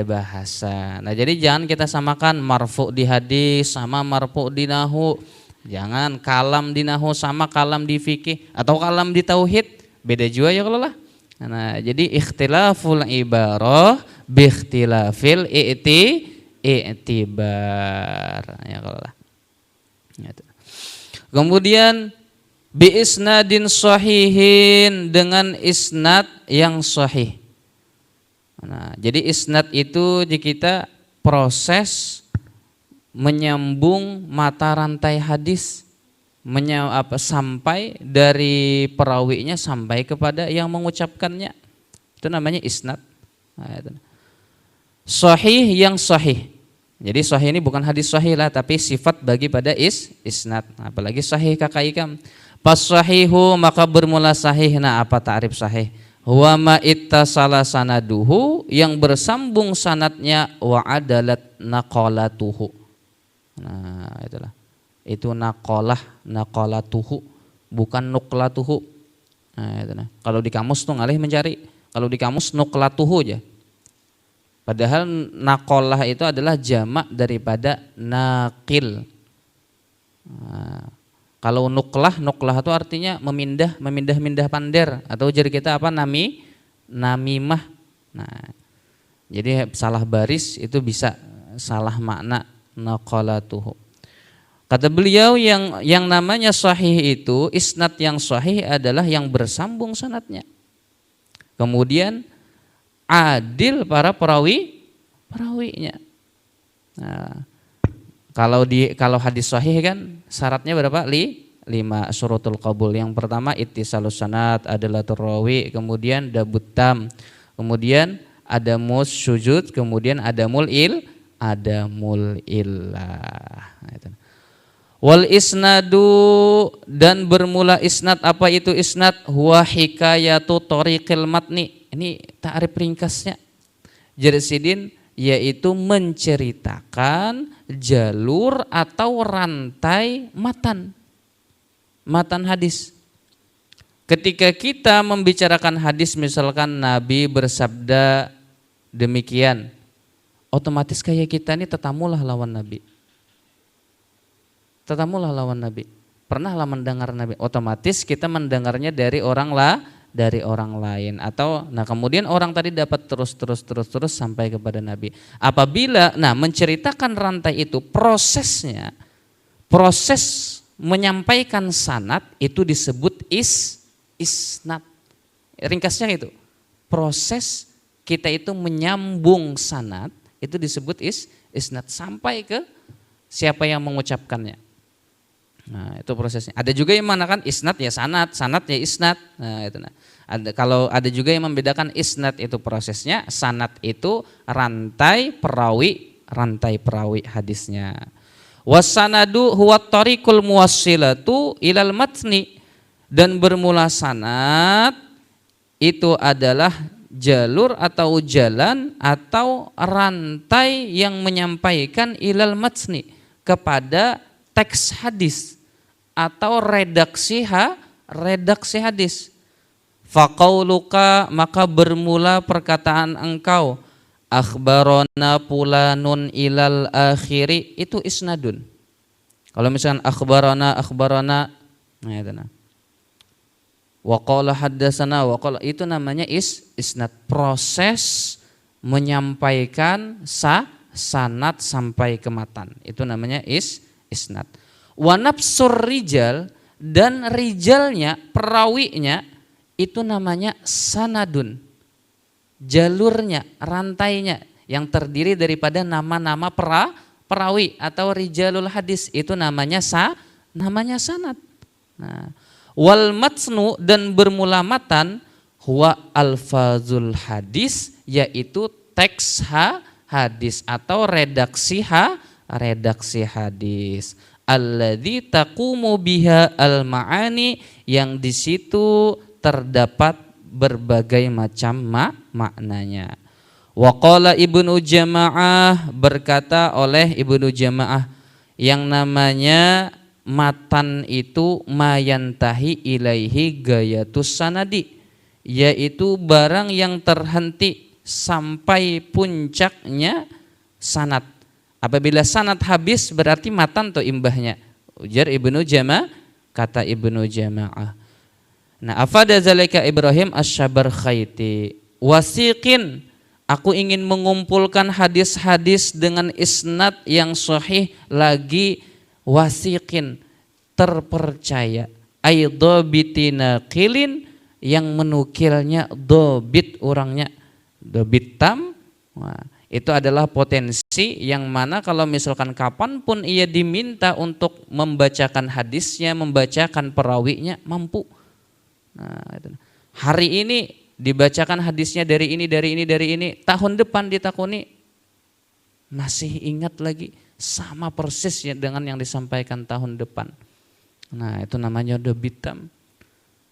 bahasa. Nah jadi jangan kita samakan marfu di hadis sama marfu di nahu. Jangan kalam di nahu sama kalam di fikih atau kalam di tauhid. Beda juga ya kalau lah. Nah jadi ikhtilaful ibarah biikhtilafil i'tibar. Ya kalau lah. Kemudian bi isnadin sahihin dengan isnad yang sahih. Nah, jadi isnad itu di kita proses menyambung mata rantai hadis sampai dari perawinya sampai kepada yang mengucapkannya. Itu namanya isnad. Nah, itu. Sahih yang sahih. Jadi sahih ini bukan hadis sahih lah tapi sifat bagi pada isnad. Apalagi sahih kakak ikam. Pas sahihu maka bermula sahih. Nah apa ta'rif sahih? Wa ma ittasala sanaduhu yang bersambung sanadnya wa adalat naqalatuhu. Nah itulah. Itu naqalatuhu bukan nuqlatuhu. Nah itu nah. Kalau di kamus tuh ngalih mencari. Kalau di kamus nuqlatuhu aja. Padahal naqalah itu adalah jamak daripada naqil. Nah, kalau nuklah itu artinya memindah pander atau jadi kita apa namimah. Nah, jadi salah baris itu bisa salah makna naqalatuhu. Kata beliau yang namanya sahih itu isnad yang sahih adalah yang bersambung sanadnya. Kemudian adil para perawinya. Nah, kalau hadis sahih kan syaratnya berapa? 5 syurutul qabul. Yang pertama ittisalus sanad, adalatul rawi, kemudian dabut tam, kemudian adamus sujud, kemudian adamul illah. Wal isnadu dan bermula isnad, apa itu isnad? Huwa hikayatu tariqil matni. Ini ta'rif ringkasnya. Jersidin yaitu menceritakan jalur atau rantai matan hadis. Ketika kita membicarakan hadis misalkan Nabi bersabda demikian, otomatis kayak kita ini tetamulah lawan Nabi. Pernah lah mendengar Nabi, otomatis kita mendengarnya dari orang lain atau nah kemudian orang tadi dapat terus sampai kepada Nabi. Apabila menceritakan rantai itu proses menyampaikan sanad itu disebut isnad. Ringkasnya itu. Proses kita itu menyambung sanad itu disebut isnad sampai ke siapa yang mengucapkannya. Nah, itu prosesnya. Ada juga yang mengatakan isnad ya sanad ya isnad. Nah, itu nah. Ada juga yang membedakan isnad itu prosesnya, sanad itu rantai perawi hadisnya. Wasanadu huwa tariqul muwassilatu ilal matni, dan bermula sanad itu adalah jalur atau jalan atau rantai yang menyampaikan ilal matni, kepada teks hadis atau redaksi hadis. Faqauluka, maka bermula perkataan engkau, akhbarona fulanun ilal akhiri, itu isnadun. Kalau misalkan akhbarona, nah itu nah. Wa qala haddatsana wa qala, itu namanya isnad, proses menyampaikan sanad sampai ke matan. Itu namanya isnad. Wa nafsur rijal, dan rijalnya, perawinya, itu namanya sanadun. Jalurnya, rantainya yang terdiri daripada nama-nama perawi atau rijalul hadis, itu namanya sanad. Nah, wal matnu, dan bermula matan, huwa alfazul hadis, yaitu teks hadis atau redaksi hadis. Alladzi taqumu biha al maani, yang di situ terdapat berbagai macam maknanya. Wa qala Ibnu Jamaah, berkata oleh Ibnu Jamaah, yang namanya matan itu mayantahi ilaihi gayatus sanadi, yaitu barang yang terhenti sampai puncaknya sanad. Apabila sanad habis berarti matan atau imbahnya. Ujar Ibnu Jamaah, kata Ibnu Jamaah. Nah, afada zalika Ibrahim asy-Syabarkhaiti, wasiqin, aku ingin mengumpulkan hadis-hadis dengan isnad yang sahih lagi, wasiqin, terpercaya, ay dhabitina qilin, yang menukilnya dhabit, orangnya dhabit tam. Nah, itu adalah potensi yang mana kalau misalkan kapanpun ia diminta untuk membacakan hadisnya, membacakan perawinya, mampu. Nah, hari ini dibacakan hadisnya dari ini, tahun depan ditakuni masih ingat lagi, sama persis ya dengan yang disampaikan tahun depan. Nah, itu namanya dhabit tam.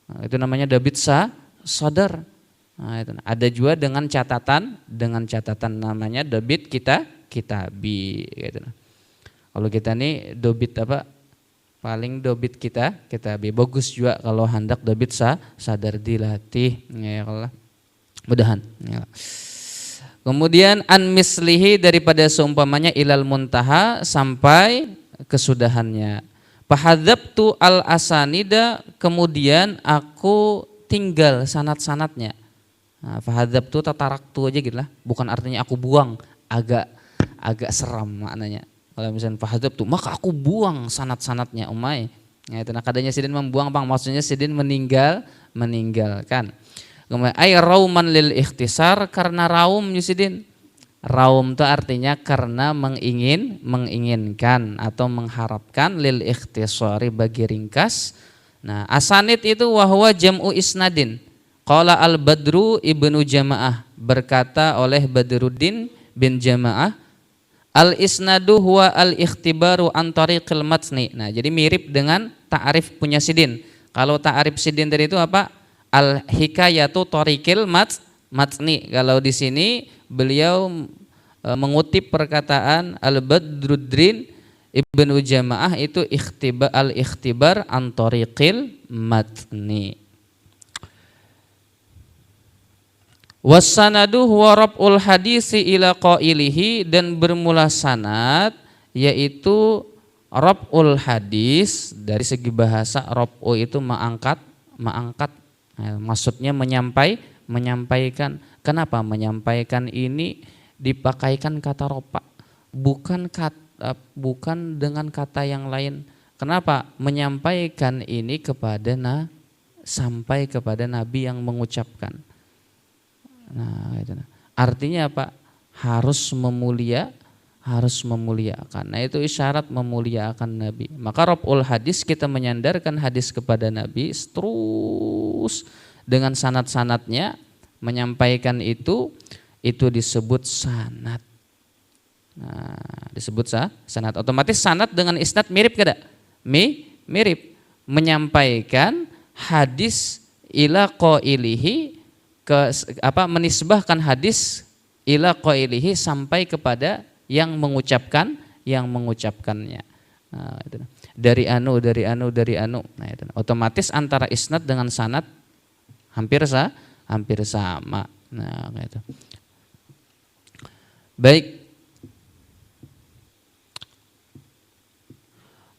Nah, itu namanya dhabit sadar. Nah, itu ada juga dengan catatan namanya dhabit kitabi gitu. Kalau kita nih dhabit apa? Paling dobit kita bagus juga kalau hendak dobit sadar dilatih ya Allah, mudahan ya. Kemudian an mislihi, daripada seumpamanya, ilal muntaha, sampai kesudahannya. Fahadzabtu al asanida, kemudian aku tinggal sanad-sanadnya. Nah, fahadzabtu tataraktu aja gitu lah, bukan artinya aku buang, agak seram maknanya. Kalau misalnya fahadzabtu, maka aku buang sanad-sanadnya umay. Ya, itu kadanya sidin membuang, bang, maksudnya sidin meninggalkan. Kemudian ay rauman lil ikhtisar, karena raum yusidin. Raum itu artinya karena menginginkan atau mengharapkan, lil ikhtisari, bagi ringkas. Nah, asanid itu wahwa jam'u isnadin. Qala al Badru ibnu Jamaah, berkata oleh Badruddin bin Jamaah, al isnadu huwa al ikhtibaru an tariqil matni. Nah, jadi mirip dengan ta'arif punya sidin. Kalau ta'arif sidin tadi itu apa? Al hikayatu tariqil matni. Kalau di sini beliau mengutip perkataan al Badruddin ibnu Jamaah, itu al ikhtibar an tariqil matni. Wassanadu huwa rab'ul hadisi ila qailihi, dan bermula sanad yaitu rab'ul hadis. Dari segi bahasa rab'u itu mengangkat, maksudnya menyampaikan. Kenapa menyampaikan ini dipakaikan kata ropa, bukan dengan kata yang lain. Kenapa menyampaikan ini sampai kepada Nabi yang mengucapkan. Nah, itu. Artinya apa? Harus memuliakan. Nah, itu isyarat memuliakan Nabi. Maka rab'ul hadis, kita menyandarkan hadis kepada Nabi terus dengan sanad-sanadnya, menyampaikan itu disebut sanad. Nah, disebut sanad. Otomatis sanad dengan isnad mirip kada? Mirip. Menyampaikan hadis ila qailihi menisbahkan hadis ila qailihi sampai kepada yang mengucapkannya. Nah, itu. Dari anu. Nah, itu. Otomatis antara isnad dengan sanad hampir sama. Nah, gitu. Baik.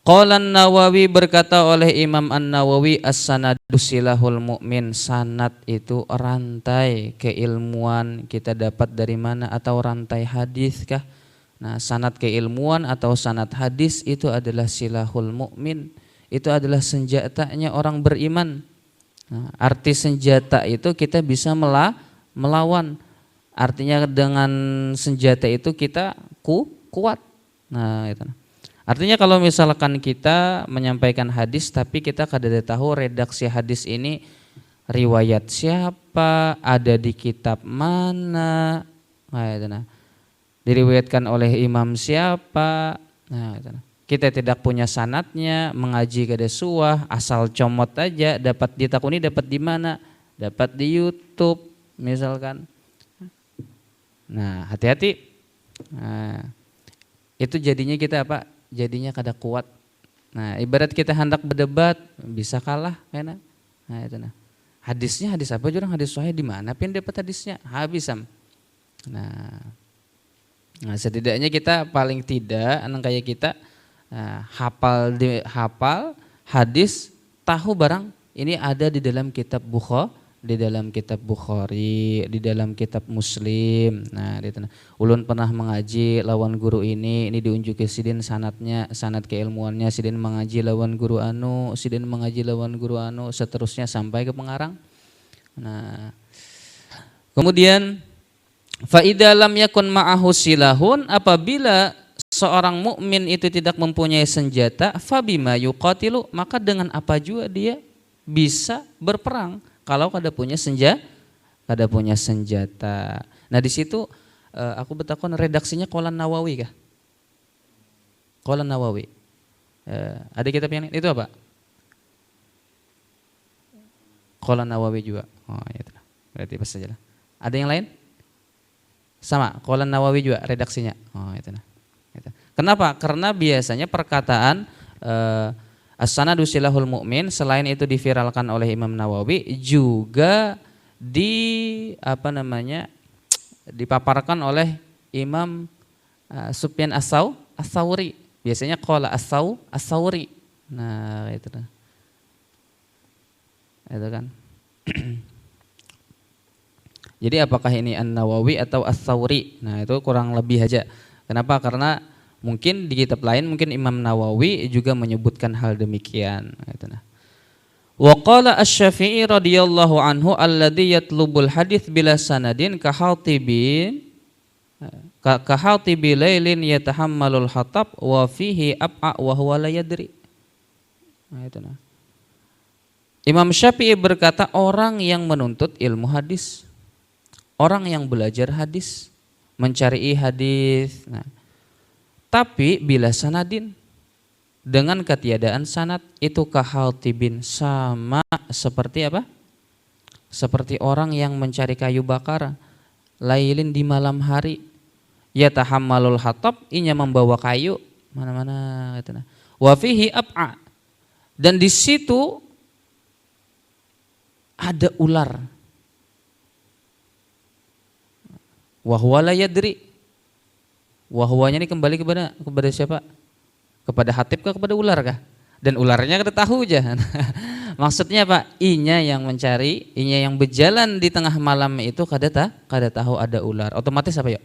Qala An-Nawawi, berkata oleh Imam An-Nawawi, as-sanadu silahul mu'min. Sanad itu rantai keilmuan, kita dapat dari mana, atau rantai hadis kah? Nah, sanad keilmuan atau sanad hadis itu adalah silahul mu'min. Itu adalah senjatanya orang beriman. Nah, arti senjata itu kita bisa melawan. Artinya dengan senjata itu kita kuat. Nah, itu. Artinya kalau misalkan kita menyampaikan hadis tapi kita kada tahu redaksi hadis ini riwayat siapa, ada di kitab mana, nah, itu. Diriwayatkan oleh imam siapa, nah, itu. Kita tidak punya sanadnya, mengaji kada suah, asal comot aja, dapat ditakuni dapat di mana, dapat di YouTube misalkan. Nah, hati-hati. Nah, itu jadinya kita apa? Jadinya kada kuat. Nah, ibarat kita hendak berdebat bisa kalah, enak. Nah, itu nah. Hadisnya hadis apa jurang, hadis sahih di mana pin dapat hadisnya? Habis sam. Nah, setidaknya kita paling tidak kayak kita hafal hadis, tahu barang ini ada di dalam kitab Bukhari, di dalam kitab Muslim. Nah, itu. Ulun pernah mengaji lawan guru ini diunjuki sidin sanadnya, sanad keilmuannya, sidin mengaji lawan guru anu, sidin mengaji lawan guru anu, seterusnya sampai ke pengarang. Nah, kemudian fa idza lam yakun ma'ahu silahun, apabila seorang mukmin itu tidak mempunyai senjata, fabima yuqatilu, maka dengan apa juga dia bisa berperang kalau kada punya senjata. Nah, di situ aku bertakon redaksinya Qolan Nawawi kah? Qolan Nawawi. Ada kitab yang itu apa? Qolan Nawawi juga. Oh, itu. Berarti pas saja lah. Ada yang lain? Sama, Qolan Nawawi juga redaksinya. Oh, itu nah. Itu. Kenapa? Karena biasanya perkataan as-sanadu silahul mu'min selain itu diviralkan oleh Imam Nawawi juga dipaparkan oleh Imam Sufyan Ats-Tsauri. Biasanya qala Ats-Tsauri. Nah, itu nah. Itu kan. Jadi apakah ini An-Nawawi atau Ats-Tsauri? Nah, itu kurang lebih aja. Kenapa? Karena mungkin di kitab lain mungkin Imam Nawawi juga menyebutkan hal demikian. Wa qala Asy-Syafi'i radhiyallahu anhu alladzi yatlubul hadits bila sanadin ka hatibin lailin yatahammalul hatab wa fihi ab'a wa huwa la yadri. Nah, Imam Syafi'i berkata, orang yang menuntut ilmu hadis, orang yang belajar hadis, mencari hadis, tapi bila sanadin, dengan ketiadaan sanad, itu kahaltibin, sama seperti apa? Seperti orang yang mencari kayu bakar, lailin di malam hari, yatahammalul hatab, inya membawa kayu mana-mana, gitu. Wa fihi ab'a, dan di situ ada ular. Wa huwa la yadri. Wahwanya ini kembali kepada siapa? Kepada hatib kah, kepada ular kah? Dan ularnya kita tahu aja. Maksudnya apa? Inya yang mencari, inya yang berjalan di tengah malam itu kada tahu ada ular. Otomatis apa yuk?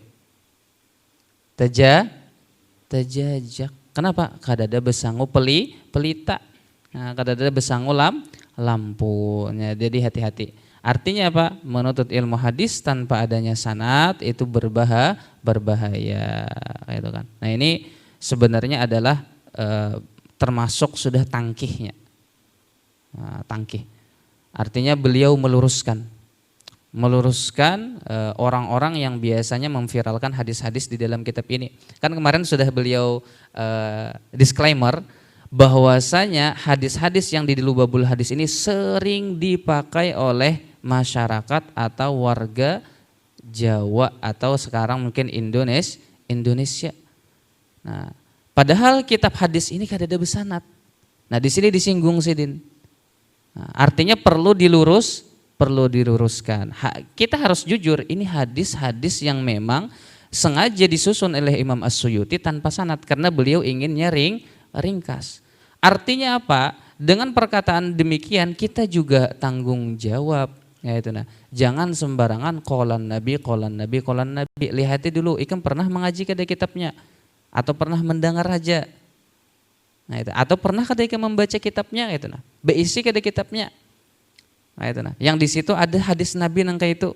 Tajajak. Kenapa? Kada ada besangu pelita. Nah, kada ada besangu lampunya. Jadi hati-hati. Artinya apa? Menuntut ilmu hadis tanpa adanya sanad itu berbahaya, gitu kan. Nah, ini sebenarnya adalah termasuk sudah tangkihnya. Tangkih. Artinya beliau meluruskan meluruskan orang-orang yang biasanya memviralkan hadis-hadis di dalam kitab ini. Kan kemarin sudah beliau disclaimer bahwasanya hadis-hadis yang di Lubabul Hadis ini sering dipakai oleh masyarakat atau warga Jawa atau sekarang mungkin Indonesia. Nah, padahal kitab hadis ini kada ada besanad. Nah, di sini disinggung Sidin. Nah, artinya perlu diluruskan. Kita harus jujur, ini hadis-hadis yang memang sengaja disusun oleh Imam As-Suyuti tanpa sanad karena beliau inginnya ringkas. Artinya apa? Dengan perkataan demikian kita juga tanggung jawab. Ya itu nah. Jangan sembarangan qolan Nabi. Lihat dulu, ikan pernah mengaji kada kitabnya atau pernah mendengar aja. Nah, itu. Atau pernah ketika membaca kitabnya itu nah. Beisi kada kitabnya. Nah, itu nah. Yang di situ ada hadis Nabi nang kayak itu.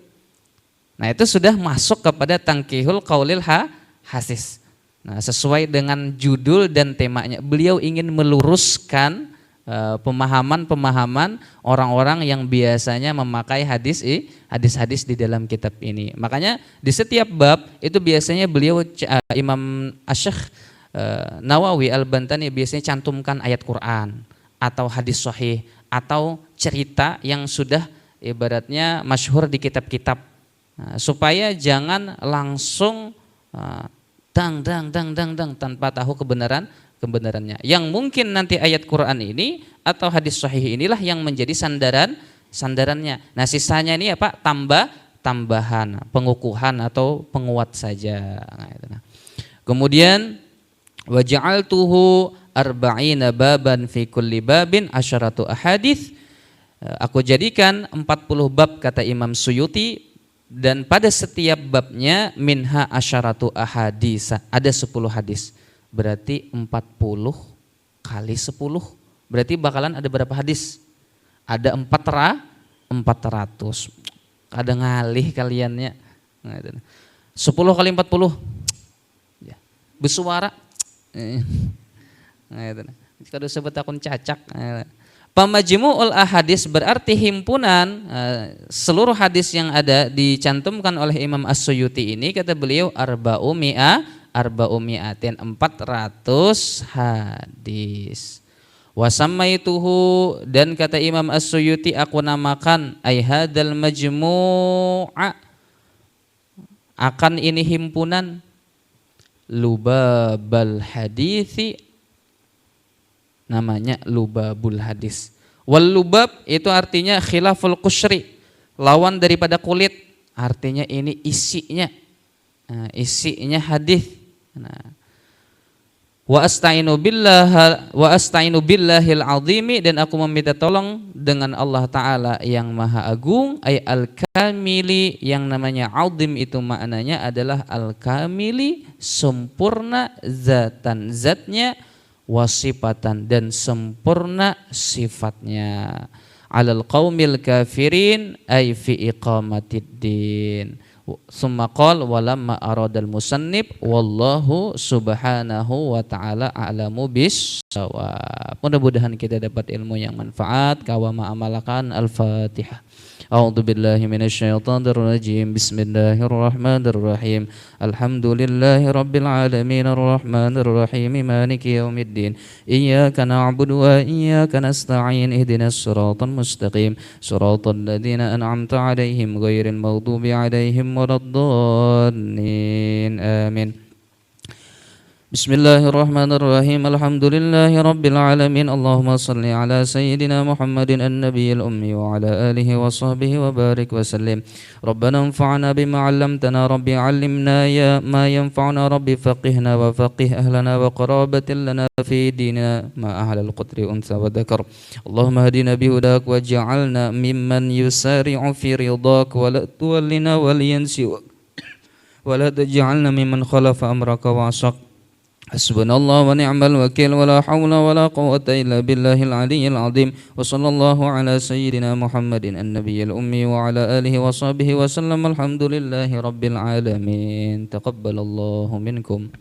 Nah, itu sudah masuk kepada tangkihul qaulil hasis. Nah, sesuai dengan judul dan temanya. Beliau ingin meluruskan pemahaman orang-orang yang biasanya memakai hadis-hadis di dalam kitab ini. Makanya di setiap bab itu biasanya beliau Imam Asy-Syaikh Nawawi Al-Bantani biasanya cantumkan ayat Quran atau hadis sahih atau cerita yang sudah ibaratnya masyhur di kitab-kitab. Nah, supaya jangan langsung dang tanpa tahu kebenarannya. Yang mungkin nanti ayat Quran ini atau hadis sahih inilah yang menjadi sandarannya. Nah, sisanya ini apa? Tambahan, pengukuhan atau penguat saja. Nah, kemudian wa ja'altuhu arba'ina baban fi kulli babin asyaratu ahadits. Aku jadikan 40 bab kata Imam Suyuti dan pada setiap babnya minha asyaratu ahadits. Ada 10 hadis. Berarti 40 kali 10 berarti bakalan ada berapa hadis? Ada 400. Kadang ngalih kaliannya. 10 kali 40 ya. Bersuara. Kalau sebut akun cacak. Pamajmu'ul ahadis berarti himpunan seluruh hadis yang ada dicantumkan oleh Imam As-Suyuti ini kata beliau arba'umi'atin 400 hadis. Wasammaituhu dan kata Imam As-Suyuti aku namakan ai hadzal majmu'a akan ini himpunan lubabal hadisi namanya lubabul hadis. Wal lubab itu artinya khilaful qusyri lawan daripada kulit artinya ini isinya hadis. Nah, wa astainu billahil azimi dan aku meminta tolong dengan Allah Ta'ala yang maha agung ay al-kamili yang namanya azim itu maknanya adalah al-kamili sempurna zatan zatnya wasifatan dan sempurna sifatnya alal qaumil kafirin ay fi iqamatiddin. Summa qala walamma aradal musannif wallahu subhanahu wa ta'ala a'lamu bis-shawab. Mudah-mudahan kita dapat ilmu yang manfaat. Kawama amalakan. Al-Fatihah. A'udzu billahi minasyaitonir rajim. Bismillahirrahmanirrahim. Alhamdulillahi rabbil alamin arrahmanir rahim maliki yaumiddin. Iyyaka na'budu wa iyyaka nasta'in ihdinas siratal mustaqim. Siratal ladzina an'amta 'alaihim ghairil maghdubi 'alaihim waladdallin. Amin. Bismillahirrahmanirrahim. Alhamdulillahi rabbil alamin. Allahumma salli ala sayyidina Muhammadin an-nabiyil ummi wa ala alihi wa sahbihi wa barik wa sallim. Rabbana anfa'na bima 'allamtana rabbi 'allimna ya ma yanfa'una rabbi faqihna wa faqih ahlana wa qarabatin lana fi dinina ma ahlal qadri unsa wa dzakar. Allahumma hadina bihudak waj'alna mimman yusari'u fi ridak wa la tuwallina wal yansi wa la taj'alna mimman khalafa amraka wa asaq. Hasbunallah wa ni'mal wakil wa la hawla wa la quwwata illa billahil aliyyil azim. Wa sallallahu ala sayyidina Muhammadin an-nabiyyil ummi wa ala alihi wa sahbihi wa sallam. Alhamdulillahi rabbil alamin. Taqabbalallahu minkum.